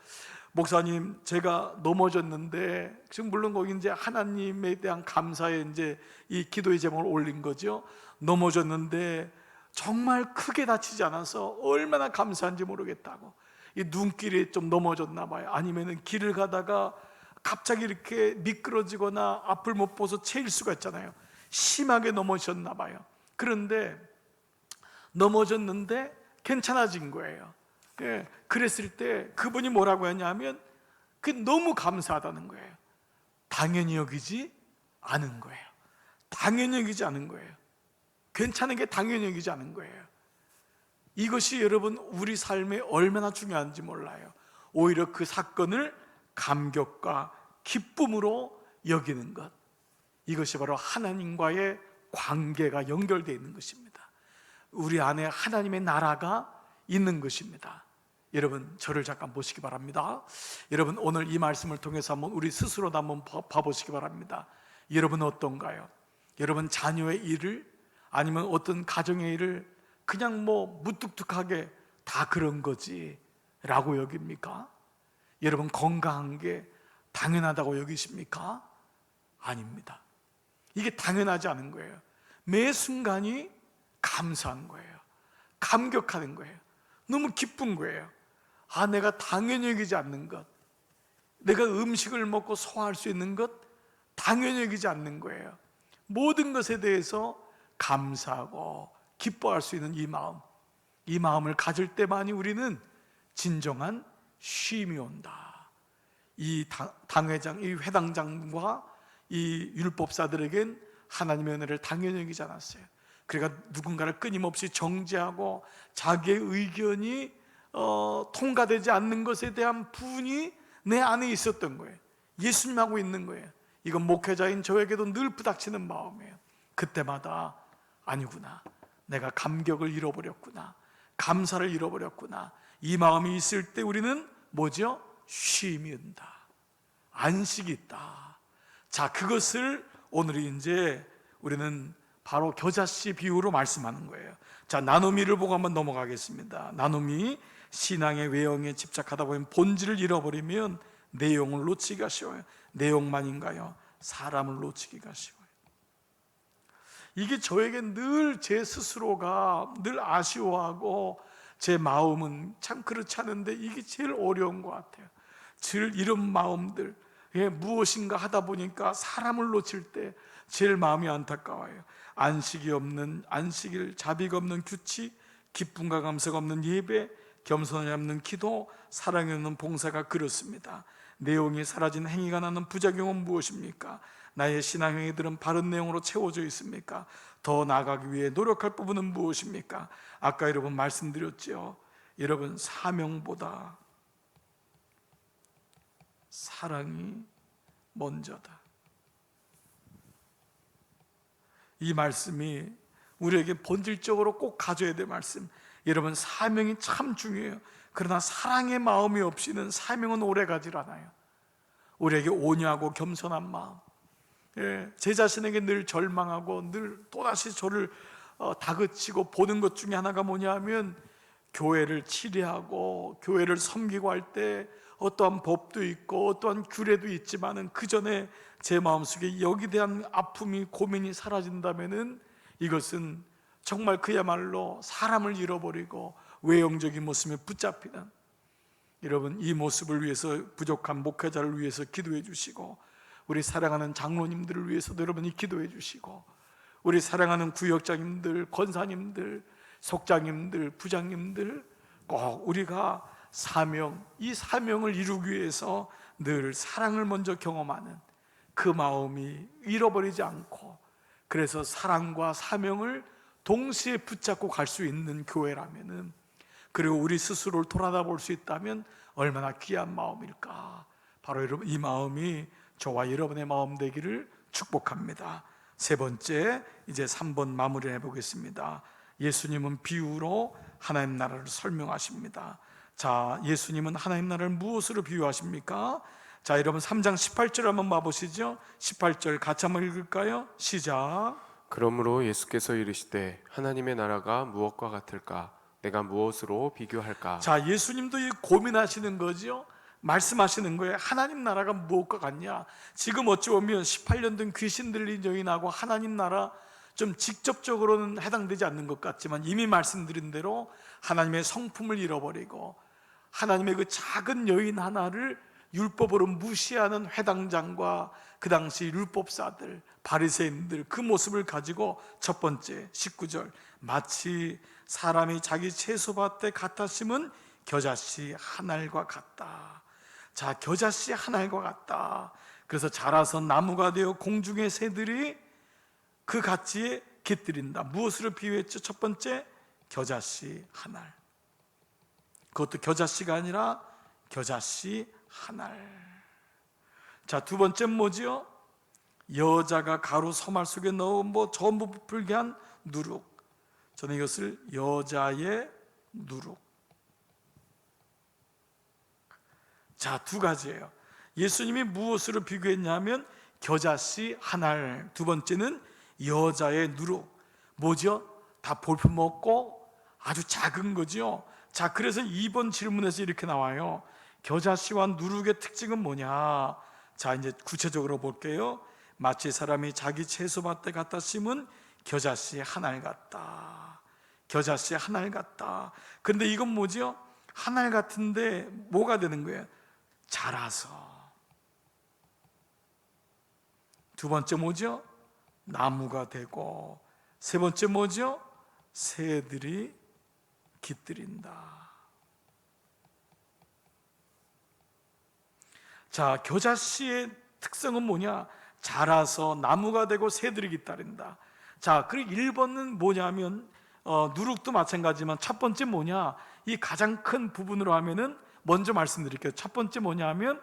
목사님, 제가 넘어졌는데, 지금 물론 거기 이제 하나님에 대한 감사에 이제 이 기도의 제목을 올린 거죠. 넘어졌는데 정말 크게 다치지 않아서 얼마나 감사한지 모르겠다고. 이 눈길이 좀 넘어졌나 봐요. 아니면은 길을 가다가 갑자기 이렇게 미끄러지거나 앞을 못 보서 채일 수가 있잖아요. 심하게 넘어졌나 봐요. 그런데 넘어졌는데 괜찮아진 거예요. 그랬을 때 그분이 뭐라고 했냐면, 그게 너무 감사하다는 거예요. 당연히 여기지 않은 거예요. 당연히 여기지 않은 거예요. 괜찮은 게 당연히 여기지 않은 거예요. 이것이 여러분 우리 삶에 얼마나 중요한지 몰라요. 오히려 그 사건을 감격과 기쁨으로 여기는 것, 이것이 바로 하나님과의 관계가 연결되어 있는 것입니다. 우리 안에 하나님의 나라가 있는 것입니다. 여러분, 저를 잠깐 보시기 바랍니다. 여러분, 오늘 이 말씀을 통해서 한번 우리 스스로도 한번 봐보시기 바랍니다. 여러분 어떤가요? 여러분 자녀의 일을, 아니면 어떤 가정의 일을 그냥 뭐 무뚝뚝하게 다 그런 거지 라고 여깁니까? 여러분 건강한 게 당연하다고 여기십니까? 아닙니다. 이게 당연하지 않은 거예요. 매 순간이 감사한 거예요. 감격하는 거예요. 너무 기쁜 거예요. 내가 당연히 여기지 않는 것, 내가 음식을 먹고 소화할 수 있는 것 당연히 여기지 않는 거예요. 모든 것에 대해서 감사하고 기뻐할 수 있는 이 마음을 가질 때만이 우리는 진정한 쉼이 온다. 이 당회장, 이 회당장과 이 율법사들에겐 하나님의 은혜를 당연히 여기지 않았어요. 그러니까 누군가를 끊임없이 정죄하고 자기의 의견이 통과되지 않는 것에 대한 분이 내 안에 있었던 거예요. 예수님하고 있는 거예요. 이건 목회자인 저에게도 늘 부닥치는 마음이에요. 그때마다 아니구나, 내가 감격을 잃어버렸구나, 감사를 잃어버렸구나. 이 마음이 있을 때 우리는 뭐죠? 쉼이 온다, 안식이 있다. 자, 그것을 오늘 이제 우리는 바로 겨자씨 비유로 말씀하는 거예요. 자, 나누미를 보고 한번 넘어가겠습니다. 나누미, 신앙의 외형에 집착하다 보면 본질을 잃어버리면 내용을 놓치기가 쉬워요. 내용만인가요? 사람을 놓치기가 쉬워요. 이게 저에게 늘 제 스스로가 늘 아쉬워하고 제 마음은 참 그렇지 않은데 이게 제일 어려운 것 같아요. 늘 이런 마음들, 무엇인가 하다 보니까 사람을 놓칠 때 제일 마음이 안타까워요. 안식이 없는, 안식일, 자비가 없는 규칙, 기쁨과 감사가 없는 예배, 겸손이 없는 기도, 사랑이 없는 봉사가 그렇습니다. 내용이 사라진 행위가 나는 부작용은 무엇입니까? 나의 신앙 행위들은 바른 내용으로 채워져 있습니까? 더 나아가기 위해 노력할 부분은 무엇입니까? 아까 여러분 말씀드렸죠. 여러분, 사명보다 사랑이 먼저다. 이 말씀이 우리에게 본질적으로 꼭 가져야 될 말씀. 여러분, 사명이 참 중요해요. 그러나 사랑의 마음이 없이는 사명은 오래가질 않아요. 우리에게 온유하고 겸손한 마음, 제 자신에게 늘 절망하고 늘 또다시 저를 다그치고 보는 것 중에 하나가 뭐냐 하면, 교회를 치리하고 교회를 섬기고 할 때 어떠한 법도 있고 어떠한 규례도 있지만은 그 전에 제 마음속에 여기 대한 아픔이, 고민이 사라진다면은 이것은 정말 그야말로 사람을 잃어버리고 외형적인 모습에 붙잡히는, 여러분, 이 모습을 위해서 부족한 목회자를 위해서 기도해 주시고, 우리 사랑하는 장로님들을 위해서도 여러분이 기도해 주시고, 우리 사랑하는 구역장님들, 권사님들, 속장님들, 부장님들, 꼭 우리가 사명, 이 사명을 이루기 위해서 늘 사랑을 먼저 경험하는 그 마음이 잃어버리지 않고, 그래서 사랑과 사명을 동시에 붙잡고 갈 수 있는 교회라면은, 그리고 우리 스스로를 돌아다 볼 수 있다면 얼마나 귀한 마음일까. 바로 여러분, 이 마음이 저와 여러분의 마음 되기를 축복합니다. 세 번째, 이제 3번 마무리를 해보겠습니다. 예수님은 비유로 하나님 나라를 설명하십니다. 자, 예수님은 하나님 나라를 무엇으로 비유하십니까? 자, 여러분 3장 18절 한번 봐보시죠. 18절 같이 한번 읽을까요? 시작. 그러므로 예수께서 이르시되 하나님의 나라가 무엇과 같을까? 내가 무엇으로 비교할까? 자, 예수님도 이 고민하시는 거죠. 말씀하시는 거예요. 하나님 나라가 무엇과 같냐? 지금 어찌 보면 18년 된 귀신 들린 여인하고 하나님 나라 좀 직접적으로는 해당되지 않는 것 같지만, 이미 말씀드린 대로 하나님의 성품을 잃어버리고 하나님의 그 작은 여인 하나를 율법으로 무시하는 회당장과 그 당시 율법사들, 바리새인들, 그 모습을 가지고 첫 번째 19절, 마치 사람이 자기 채소밭에 갖다 심은 겨자씨 한 알과 같다. 자, 겨자씨 한 알과 같다. 그래서 자라서 나무가 되어 공중의 새들이 그 가치에 깃들인다. 무엇으로 비유했죠? 첫 번째, 겨자씨 한 알. 그것도 겨자씨가 아니라 겨자씨 한 알. 자, 두 번째는 뭐지요? 여자가 가루 서말 속에 넣어 전부 부풀게 한 누룩. 저는 이것을 여자의 누룩. 자, 두 가지예요. 예수님이 무엇으로 비교했냐면 겨자씨 한 알, 두 번째는 여자의 누룩. 뭐죠? 다 볼품없고 아주 작은 거죠. 자, 그래서 2번 질문에서 이렇게 나와요. 겨자씨와 누룩의 특징은 뭐냐? 자, 이제 구체적으로 볼게요. 마치 사람이 자기 채소밭에 갖다 심은 겨자씨 한 알 같다. 겨자씨 한 알 같다. 그런데 이건 뭐죠? 한 알 같은데 뭐가 되는 거예요? 자라서. 두 번째 뭐죠? 나무가 되고. 세 번째 뭐죠? 새들이 깃들인다. 자, 겨자씨의 특성은 뭐냐? 자라서 나무가 되고 새들이 깃들인다. 자, 그리고 1번은 뭐냐면 누룩도 마찬가지지만 첫 번째 뭐냐? 이 가장 큰 부분으로 하면은 먼저 말씀드릴게요. 첫 번째 뭐냐 하면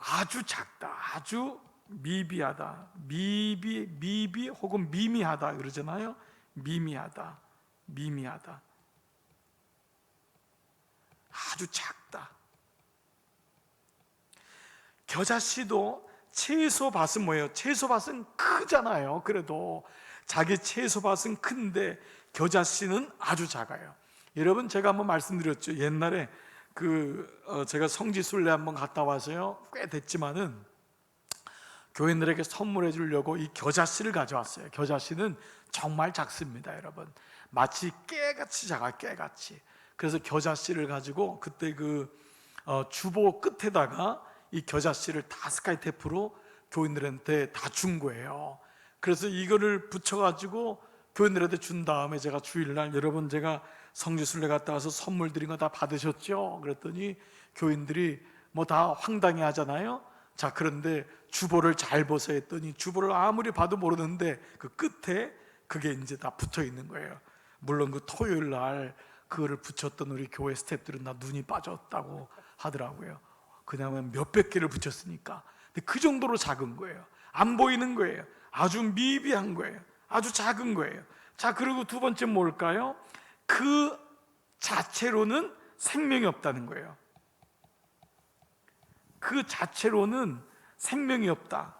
아주 작다, 아주 미비하다, 미비 혹은 미미하다 그러잖아요. 미미하다, 미미하다, 아주 작다. 겨자씨도 채소밭은 뭐예요? 채소밭은 크잖아요. 그래도 자기 채소밭은 큰데 겨자씨는 아주 작아요. 여러분, 제가 한번 말씀드렸죠. 옛날에 제가 성지순례 한번 갔다 와서요, 꽤 됐지만은 교인들에게 선물해 주려고 이 겨자씨를 가져왔어요. 겨자씨는 정말 작습니다, 여러분. 마치 깨같이 작아, 깨같이. 그래서 겨자씨를 가지고 그때 주보 끝에다가 이 겨자씨를 다 스카이 테이프로 교인들한테 다 준 거예요. 그래서 이거를 붙여가지고 교인들한테 준 다음에 제가 주일날, 여러분 제가 성지순례 갔다 와서 선물 드린 거 다 받으셨죠? 그랬더니 교인들이 뭐 다 황당해 하잖아요. 자, 그런데 주보를 잘 보세요 했더니 주보를 아무리 봐도 모르는데 그 끝에 그게 이제 다 붙어 있는 거예요. 물론 그 토요일 날 그거를 붙였던 우리 교회 스태프들은 다 눈이 빠졌다고 하더라고요. 그냥 몇백 개를 붙였으니까. 근데 그 정도로 작은 거예요. 안 보이는 거예요. 아주 미비한 거예요. 아주 작은 거예요. 자, 그리고 두 번째 뭘까요? 그 자체로는 생명이 없다는 거예요. 그 자체로는 생명이 없다.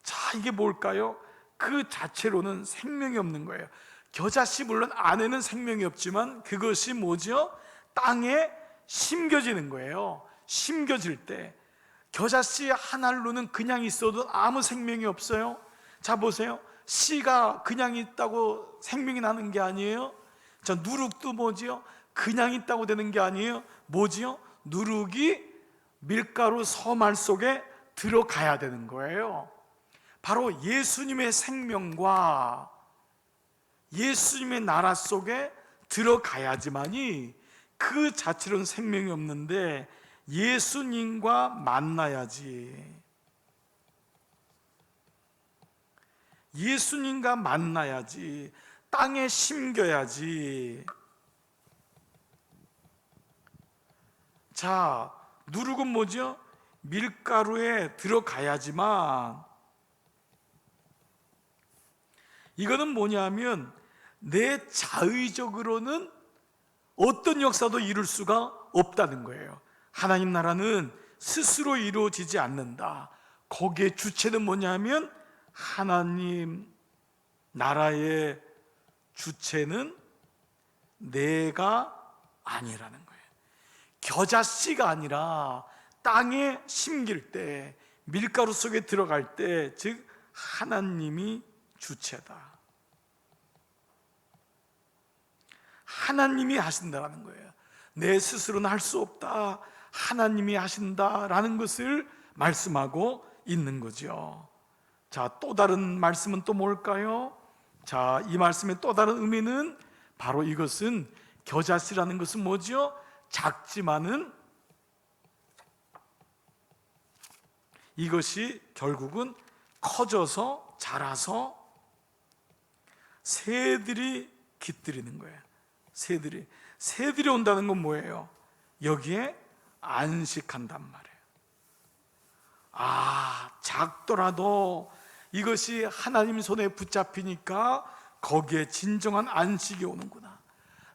자, 이게 뭘까요? 그 자체로는 생명이 없는 거예요. 겨자씨 물론 안에는 생명이 없지만 그것이 뭐죠? 땅에 심겨지는 거예요. 심겨질 때 겨자씨 한 알로는 그냥 있어도 아무 생명이 없어요. 자, 보세요. 씨가 그냥 있다고 생명이 나는 게 아니에요. 자, 누룩도 뭐지요? 그냥 있다고 되는 게 아니에요. 뭐지요? 누룩이 밀가루 섬알 속에 들어가야 되는 거예요. 바로 예수님의 생명과 예수님의 나라 속에 들어가야지만이 그 자체로는 생명이 없는데 예수님과 만나야지. 예수님과 만나야지. 땅에 심겨야지. 자, 누룩은 뭐죠? 밀가루에 들어가야지만, 이거는 뭐냐면 내 자의적으로는 어떤 역사도 이룰 수가 없다는 거예요. 하나님 나라는 스스로 이루어지지 않는다. 거기에 주체는 뭐냐면 하나님 나라의 주체는 내가 아니라는 거예요. 겨자씨가 아니라 땅에 심길 때, 밀가루 속에 들어갈 때, 즉 하나님이 주체다. 하나님이 하신다라는 거예요. 내 스스로는 할 수 없다. 하나님이 하신다라는 것을 말씀하고 있는 거죠. 자, 또 다른 말씀은 또 뭘까요? 자, 이 말씀의 또 다른 의미는 바로 이것은 겨자씨라는 것은 뭐죠? 작지만은 이것이 결국은 커져서 자라서 새들이 깃들이는 거예요. 새들이 온다는 건 뭐예요? 여기에 안식한단 말이에요. 아, 작더라도 이것이 하나님 손에 붙잡히니까 거기에 진정한 안식이 오는구나.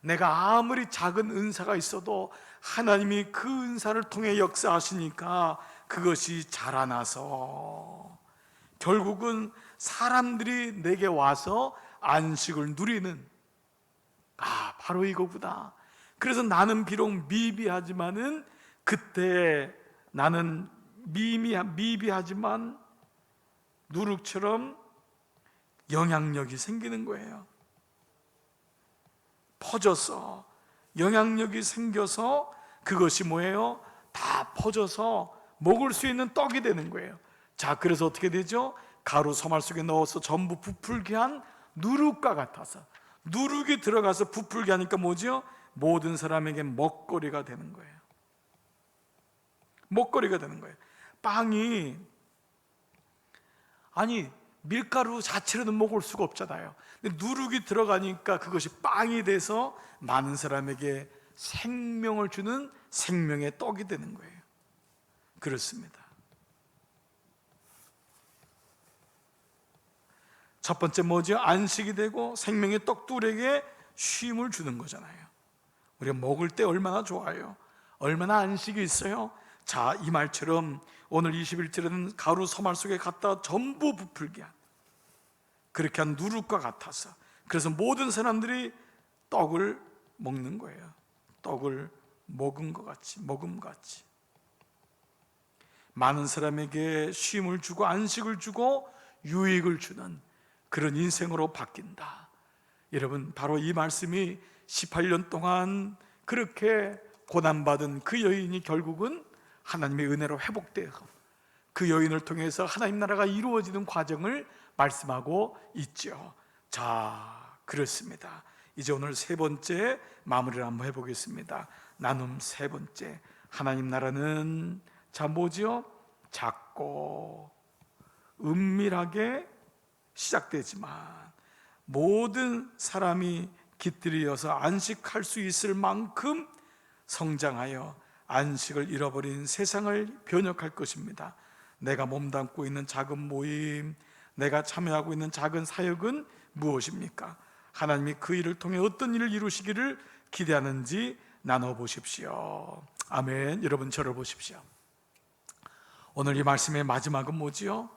내가 아무리 작은 은사가 있어도 하나님이 그 은사를 통해 역사하시니까 그것이 자라나서 결국은 사람들이 내게 와서 안식을 누리는, 바로 이거구나. 그래서 나는 비록 미비하지만은 그때 나는 미비하지만 누룩처럼 영향력이 생기는 거예요. 퍼져서 영향력이 생겨서 그것이 뭐예요? 다 퍼져서 먹을 수 있는 떡이 되는 거예요. 자, 그래서 어떻게 되죠? 가루 소말 속에 넣어서 전부 부풀게 한 누룩과 같아서, 누룩이 들어가서 부풀게 하니까 뭐죠? 모든 사람에게 먹거리가 되는 거예요. 먹거리가 되는 거예요. 빵이, 아니 밀가루 자체로는 먹을 수가 없잖아요. 근데 누룩이 들어가니까 그것이 빵이 돼서 많은 사람에게 생명을 주는 생명의 떡이 되는 거예요. 그렇습니다. 첫 번째 뭐죠? 안식이 되고 생명의 떡둘에게 쉼을 주는 거잖아요. 우리가 먹을 때 얼마나 좋아요. 얼마나 안식이 있어요. 자, 이 말처럼 오늘 21절에는 가루 소말 속에 갖다 전부 부풀게 한, 그렇게 한 누룩과 같아서, 그래서 모든 사람들이 떡을 먹는 거예요. 떡을 먹은 것 같이, 먹음같이. 많은 사람에게 쉼을 주고 안식을 주고 유익을 주는 그런 인생으로 바뀐다. 여러분, 바로 이 말씀이 18년 동안 그렇게 고난받은 그 여인이 결국은 하나님의 은혜로 회복되고 그 여인을 통해서 하나님 나라가 이루어지는 과정을 말씀하고 있죠. 자, 그렇습니다. 이제 오늘 세 번째 마무리를 한번 해보겠습니다. 나눔 세 번째, 하나님 나라는 자 뭐죠? 작고 은밀하게 시작되지만 모든 사람이 깃들여서 안식할 수 있을 만큼 성장하여 안식을 잃어버린 세상을 변혁할 것입니다. 내가 몸담고 있는 작은 모임, 내가 참여하고 있는 작은 사역은 무엇입니까? 하나님이 그 일을 통해 어떤 일을 이루시기를 기대하는지 나눠보십시오. 아멘. 여러분, 저를 보십시오. 오늘 이 말씀의 마지막은 뭐지요?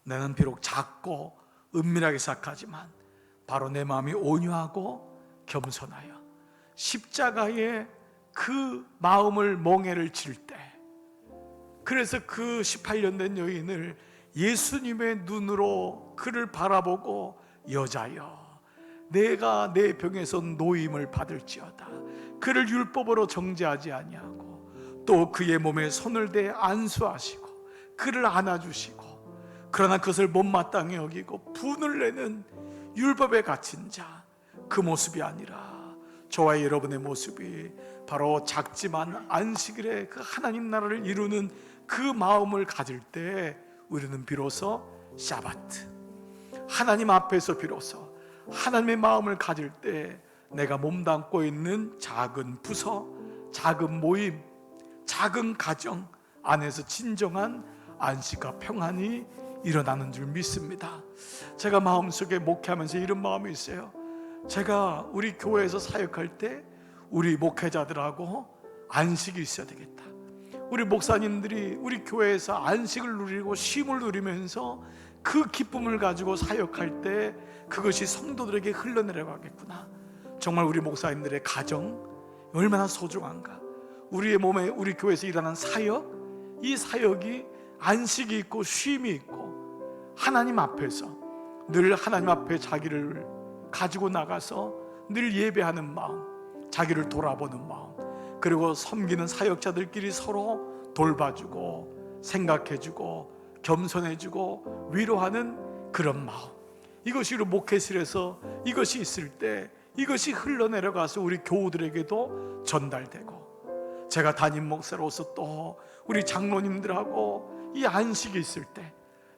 나는 비록 작고 은밀하게 시작하지만 바로 내 마음이 온유하고 겸손하여 십자가에 그 마음을 멍에를 칠 때, 그래서 그 18년 된 여인을 예수님의 눈으로 그를 바라보고 여자여 내가 내 병에서 노임을 받을지어다, 그를 율법으로 정죄하지 아니하고 또 그의 몸에 손을 대 안수하시고 그를 안아주시고, 그러나 그것을 못마땅히 여기고 분을 내는 율법에 갇힌 자, 그 모습이 아니라 저와 여러분의 모습이 바로 작지만 안식일에 그 하나님 나라를 이루는 그 마음을 가질 때 우리는 비로소 샤바트, 하나님 앞에서 비로소 하나님의 마음을 가질 때 내가 몸담고 있는 작은 부서, 작은 모임, 작은 가정 안에서 진정한 안식과 평안이 일어나는 줄 믿습니다. 제가 마음속에 목회하면서 이런 마음이 있어요. 제가 우리 교회에서 사역할 때 우리 목회자들하고 안식이 있어야 되겠다. 우리 목사님들이 우리 교회에서 안식을 누리고 쉼을 누리면서 그 기쁨을 가지고 사역할 때 그것이 성도들에게 흘러내려가겠구나. 정말 우리 목사님들의 가정 얼마나 소중한가. 우리의 몸에, 우리 교회에서 일하는 사역, 이 사역이 안식이 있고 쉼이 있고 하나님 앞에서 늘 하나님 앞에 자기를 가지고 나가서 늘 예배하는 마음, 자기를 돌아보는 마음, 그리고 섬기는 사역자들끼리 서로 돌봐주고 생각해주고 겸손해주고 위로하는 그런 마음, 이것이 우리 목회실에서 이것이 있을 때 이것이 흘러내려가서 우리 교우들에게도 전달되고, 제가 담임 목사로서 또 우리 장로님들하고 이 안식이 있을 때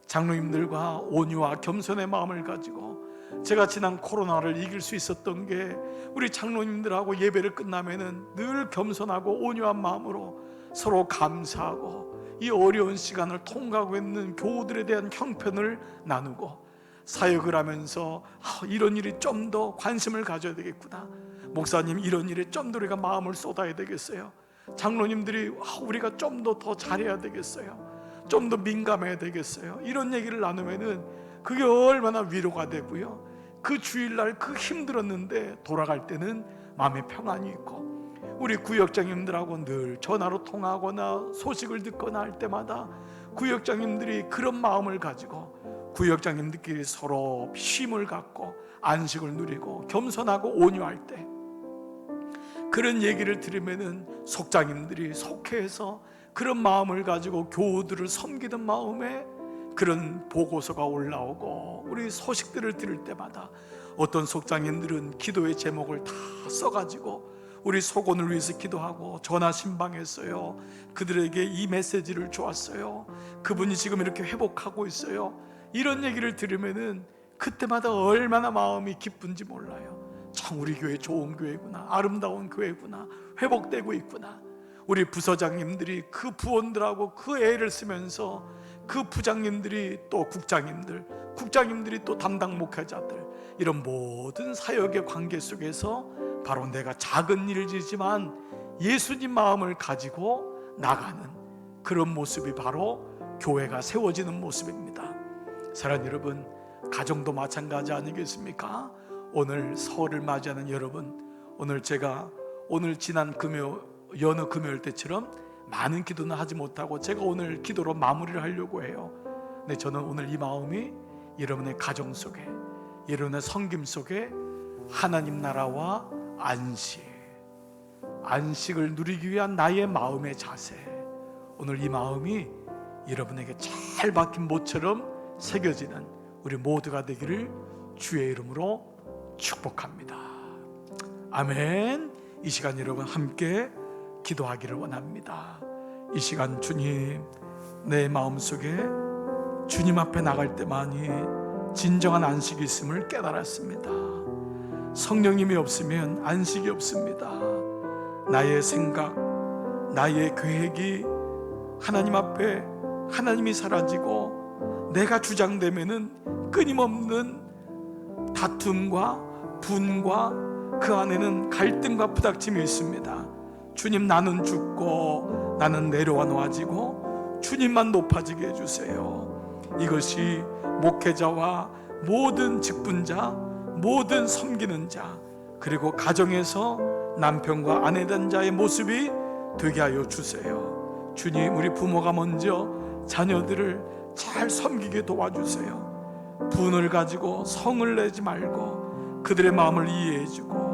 장로님들과 온유와 겸손의 마음을 가지고, 제가 지난 코로나를 이길 수 있었던 게 우리 장로님들하고 예배를 끝나면은 늘 겸손하고 온유한 마음으로 서로 감사하고 이 어려운 시간을 통과하고 있는 교우들에 대한 형편을 나누고, 사역을 하면서 이런 일이 좀 더 관심을 가져야 되겠구나, 목사님 이런 일에 좀 더 우리가 마음을 쏟아야 되겠어요, 장로님들이 우리가 좀 더 잘해야 되겠어요, 좀 더 민감해야 되겠어요, 이런 얘기를 나누면은 그게 얼마나 위로가 되고요, 그 주일날 그 힘들었는데 돌아갈 때는 마음의 평안이 있고, 우리 구역장님들하고 늘 전화로 통화하거나 소식을 듣거나 할 때마다 구역장님들이 그런 마음을 가지고 구역장님들끼리 서로 쉼을 갖고 안식을 누리고 겸손하고 온유할 때, 그런 얘기를 들으면은 속장님들이 속해서 그런 마음을 가지고 교우들을 섬기는 마음에 그런 보고서가 올라오고, 우리 소식들을 들을 때마다 어떤 속장님들은 기도의 제목을 다 써가지고 우리 속원을 위해서 기도하고 전화 신방했어요. 그들에게 이 메시지를 주었어요. 그분이 지금 이렇게 회복하고 있어요. 이런 얘기를 들으면은 그때마다 얼마나 마음이 기쁜지 몰라요. 참 우리 교회 좋은 교회구나, 아름다운 교회구나, 회복되고 있구나. 우리 부서장님들이 그 부원들하고 그 애를 쓰면서 그 부장님들이 또 국장님들이 또 담당 목회자들, 이런 모든 사역의 관계 속에서 바로 내가 작은 일이지만 예수님 마음을 가지고 나가는 그런 모습이 바로 교회가 세워지는 모습입니다. 사랑하는 여러분, 가정도 마찬가지 아니겠습니까? 오늘 설을 맞이하는 여러분, 오늘 제가 지난 여느 금요일 때처럼 많은 기도는 하지 못하고 제가 오늘 기도로 마무리를 하려고 해요. 근데 저는 오늘 이 마음이 여러분의 가정 속에, 여러분의 섬김 속에 하나님 나라와 안식을 누리기 위한 나의 마음의 자세, 오늘 이 마음이 여러분에게 잘 박힌 못처럼 새겨지는 우리 모두가 되기를 주의 이름으로 축복합니다. 아멘. 이 시간 여러분 함께 기도하기를 원합니다. 이 시간 주님, 내 마음속에 주님 앞에 나갈 때만이 진정한 안식이 있음을 깨달았습니다. 성령님이 없으면 안식이 없습니다. 나의 생각, 나의 계획이 하나님 앞에 하나님이 사라지고 내가 주장되면은 끊임없는 다툼과 분과 그 안에는 갈등과 부닥침이 있습니다. 주님, 나는 죽고 나는 내려와 놓아지고 주님만 높아지게 해주세요. 이것이 목회자와 모든 직분자, 모든 섬기는 자, 그리고 가정에서 남편과 아내 된 자의 모습이 되게 하여 주세요. 주님, 우리 부모가 먼저 자녀들을 잘 섬기게 도와주세요. 분을 가지고 성을 내지 말고 그들의 마음을 이해해주고,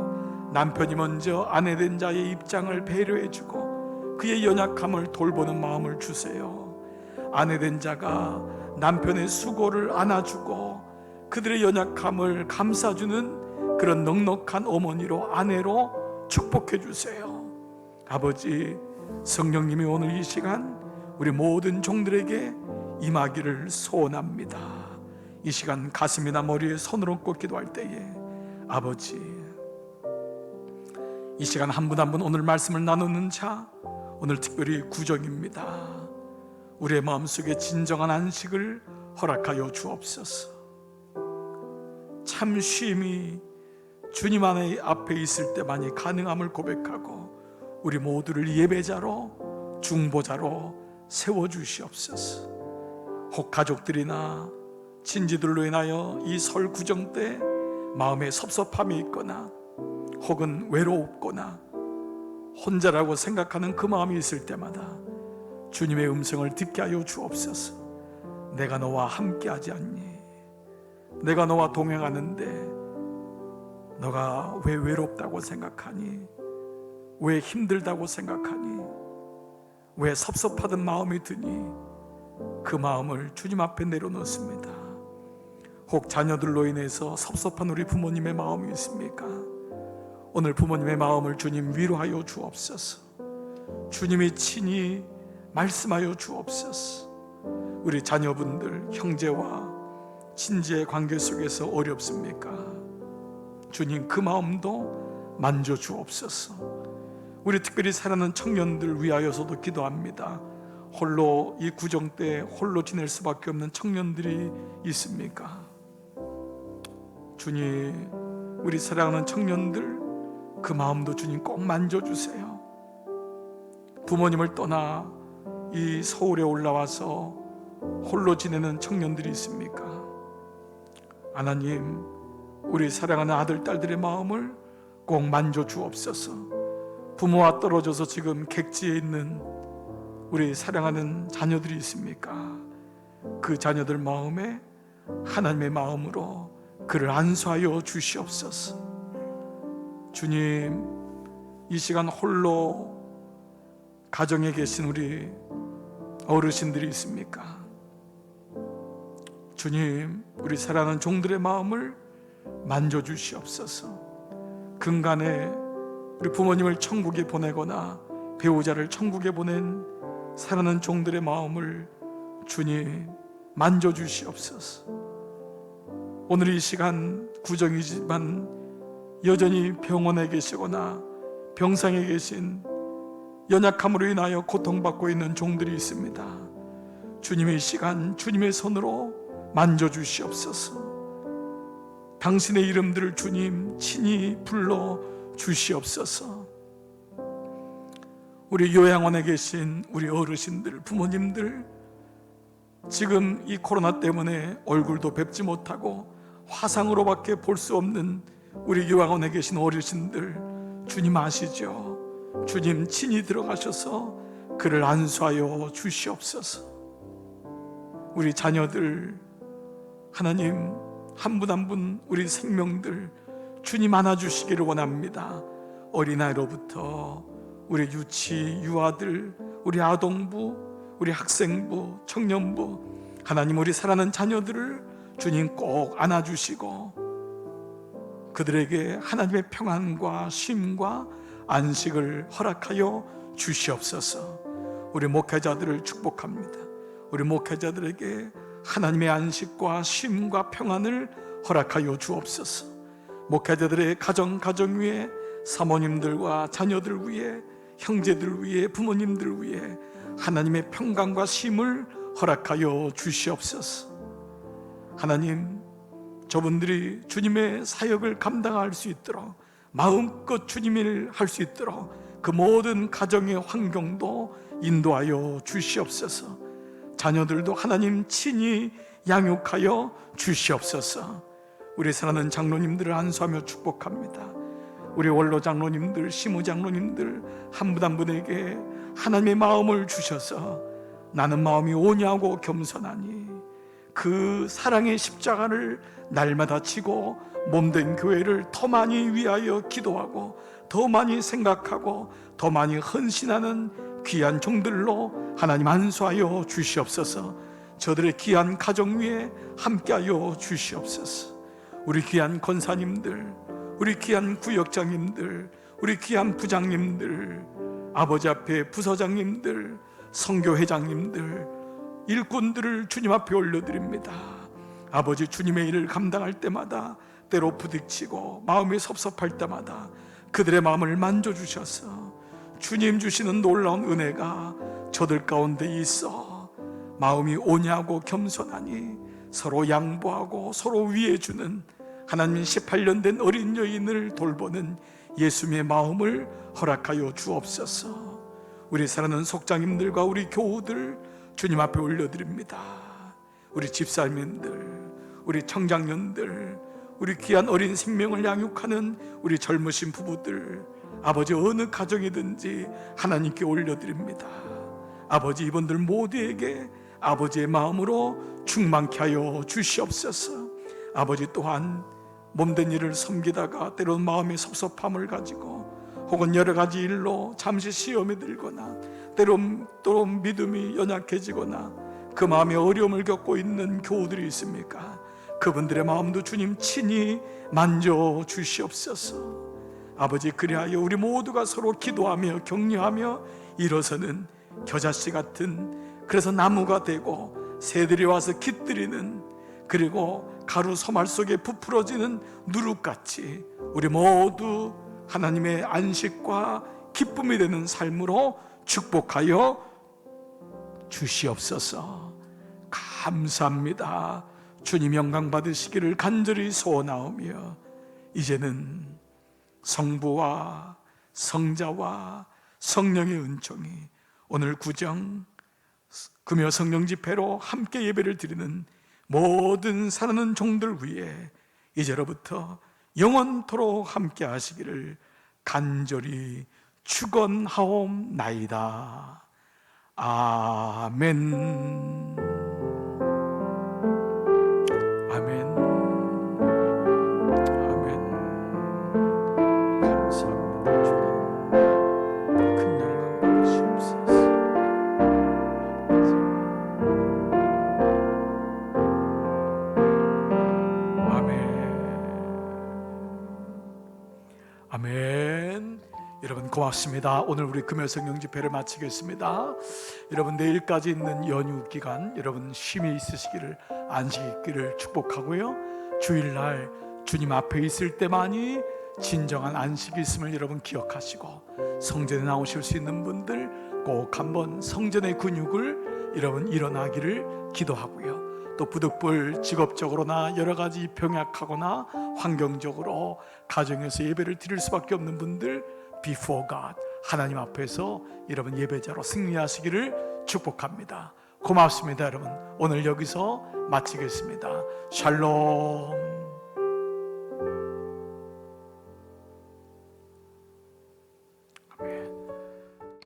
남편이 먼저 아내 된 자의 입장을 배려해주고 그의 연약함을 돌보는 마음을 주세요. 아내 된 자가 남편의 수고를 안아주고 그들의 연약함을 감싸주는 그런 넉넉한 어머니로, 아내로 축복해 주세요. 아버지, 성령님이 오늘 이 시간 우리 모든 종들에게 임하기를 소원합니다. 이 시간 가슴이나 머리에 손을 얹고 기도할 때에 아버지, 이 시간 한 분 한 분 오늘 말씀을 나누는 자, 오늘 특별히 구정입니다. 우리의 마음속에 진정한 안식을 허락하여 주옵소서. 참 쉼이 주님 안에 앞에 있을 때만이 가능함을 고백하고 우리 모두를 예배자로, 중보자로 세워주시옵소서. 혹 가족들이나 친지들로 인하여 이 설 구정 때 마음에 섭섭함이 있거나 혹은 외롭거나 혼자라고 생각하는 그 마음이 있을 때마다 주님의 음성을 듣게 하여 주옵소서. 내가 너와 함께하지 않니? 내가 너와 동행하는데 너가 왜 외롭다고 생각하니? 왜 힘들다고 생각하니? 왜 섭섭하던 마음이 드니? 그 마음을 주님 앞에 내려놓습니다. 혹 자녀들로 인해서 섭섭한 우리 부모님의 마음이 있습니까? 오늘 부모님의 마음을 주님 위로하여 주옵소서. 주님이 친히 말씀하여 주옵소서. 우리 자녀분들, 형제와 친지의 관계 속에서 어렵습니까? 주님, 그 마음도 만져 주옵소서. 우리 특별히 사랑하는 청년들 위하여서도 기도합니다. 홀로 이 구정 때 홀로 지낼 수밖에 없는 청년들이 있습니까? 주님, 우리 사랑하는 청년들 그 마음도 주님 꼭 만져주세요. 부모님을 떠나 이 서울에 올라와서 홀로 지내는 청년들이 있습니까? 하나님, 우리 사랑하는 아들, 딸들의 마음을 꼭 만져주옵소서. 부모와 떨어져서 지금 객지에 있는 우리 사랑하는 자녀들이 있습니까? 그 자녀들 마음에 하나님의 마음으로 그를 안수하여 주시옵소서. 주님, 이 시간 홀로 가정에 계신 우리 어르신들이 있습니까? 주님, 우리 사랑하는 종들의 마음을 만져주시옵소서. 근간에 우리 부모님을 천국에 보내거나 배우자를 천국에 보낸 사랑하는 종들의 마음을 주님 만져주시옵소서. 오늘 이 시간 구정이지만 여전히 병원에 계시거나 병상에 계신 연약함으로 인하여 고통받고 있는 종들이 있습니다. 주님의 시간 주님의 손으로 만져주시옵소서. 당신의 이름들을 주님 친히 불러 주시옵소서. 우리 요양원에 계신 우리 어르신들, 부모님들, 지금 이 코로나 때문에 얼굴도 뵙지 못하고 화상으로밖에 볼 수 없는 우리 요양원에 계신 어르신들, 주님 아시죠? 주님 친히 들어가셔서 그를 안수하여 주시옵소서. 우리 자녀들, 하나님 한 분 한 분 우리 생명들 주님 안아주시기를 원합니다. 어린아이로부터 우리 유치, 유아들, 우리 아동부, 우리 학생부, 청년부, 하나님 우리 사랑하는 자녀들을 주님 꼭 안아주시고 그들에게 하나님의 평안과 쉼과 안식을 허락하여 주시옵소서. 우리 목회자들을 축복합니다. 우리 목회자들에게 하나님의 안식과 쉼과 평안을 허락하여 주옵소서. 목회자들의 가정 위에, 사모님들과 자녀들 위에, 형제들 위에, 부모님들 위에 하나님의 평강과 쉼을 허락하여 주시옵소서. 하나님, 저분들이 주님의 사역을 감당할 수 있도록 마음껏 주님의 일을 할 수 있도록 그 모든 가정의 환경도 인도하여 주시옵소서. 자녀들도 하나님 친히 양육하여 주시옵소서. 우리 사랑하는 장로님들을 안수하며 축복합니다. 우리 원로 장로님들, 시무 장로님들 한 분 한 분에게 하나님의 마음을 주셔서 나는 마음이 온유하고 겸손하니 그 사랑의 십자가를 날마다 지고 몸된 교회를 더 많이 위하여 기도하고 더 많이 생각하고 더 많이 헌신하는 귀한 종들로 하나님 안수하여 주시옵소서. 저들의 귀한 가정 위에 함께하여 주시옵소서. 우리 귀한 권사님들, 우리 귀한 구역장님들, 우리 귀한 부장님들, 아버지 앞에 부서장님들, 선교회장님들, 일꾼들을 주님 앞에 올려드립니다. 아버지, 주님의 일을 감당할 때마다 때로 부딪히고 마음이 섭섭할 때마다 그들의 마음을 만져주셔서 주님 주시는 놀라운 은혜가 저들 가운데 있어 마음이 온유하고 겸손하니 서로 양보하고 서로 위해주는 하나님 18년 된 어린 여인을 돌보는 예수님의 마음을 허락하여 주옵소서. 우리 사랑하는 속장님들과 우리 교우들 주님 앞에 올려드립니다. 우리 집사님들, 우리 청장년들, 우리 귀한 어린 생명을 양육하는 우리 젊으신 부부들, 아버지 어느 가정이든지 하나님께 올려드립니다. 아버지, 이분들 모두에게 아버지의 마음으로 충만케 하여 주시옵소서. 아버지, 또한 몸된 일을 섬기다가 때론 마음의 섭섭함을 가지고 혹은 여러 가지 일로 잠시 시험에 들거나 때론 또 믿음이 연약해지거나 그 마음에 어려움을 겪고 있는 교우들이 있습니까? 그분들의 마음도 주님 친히 만져 주시옵소서. 아버지, 그리하여 우리 모두가 서로 기도하며 격려하며 일어서는 겨자씨 같은, 그래서 나무가 되고 새들이 와서 깃들이는, 그리고 가루 소말 속에 부풀어지는 누룩같이 우리 모두 하나님의 안식과 기쁨이 되는 삶으로 축복하여 주시옵소서. 감사합니다. 주님 영광 받으시기를 간절히 소원하오며 이제는 성부와 성자와 성령의 은총이 오늘 구정 금요 성령 집회로 함께 예배를 드리는 모든 사랑하는 종들 위에 이제로부터 영원토록 함께 하시기를 간절히 축원하옵나이다. 아멘. 아멘. 아멘. 감사합니다. 주님, 큰 영광 받으시옵소서. 아멘. 여러분 고맙습니다. 오늘 우리 금요 성령 집회를 마치겠습니다. 여러분 내일까지 있는 연휴 기간 여러분 쉼이 있으시기를, 안식이 있기를 축복하고요. 주일날 주님 앞에 있을 때만이 진정한 안식이 있음을 여러분 기억하시고, 성전에 나오실 수 있는 분들 꼭 한번 성전의 근육을 여러분 일어나기를 기도하고요. 또 부득불 직업적으로나 여러 가지 병약하거나 환경적으로 가정에서 예배를 드릴 수밖에 없는 분들, before God, 하나님 앞에서 여러분 예배자로 승리하시기를 축복합니다. 고맙습니다. 여러분 오늘 여기서 마치겠습니다. 샬롬.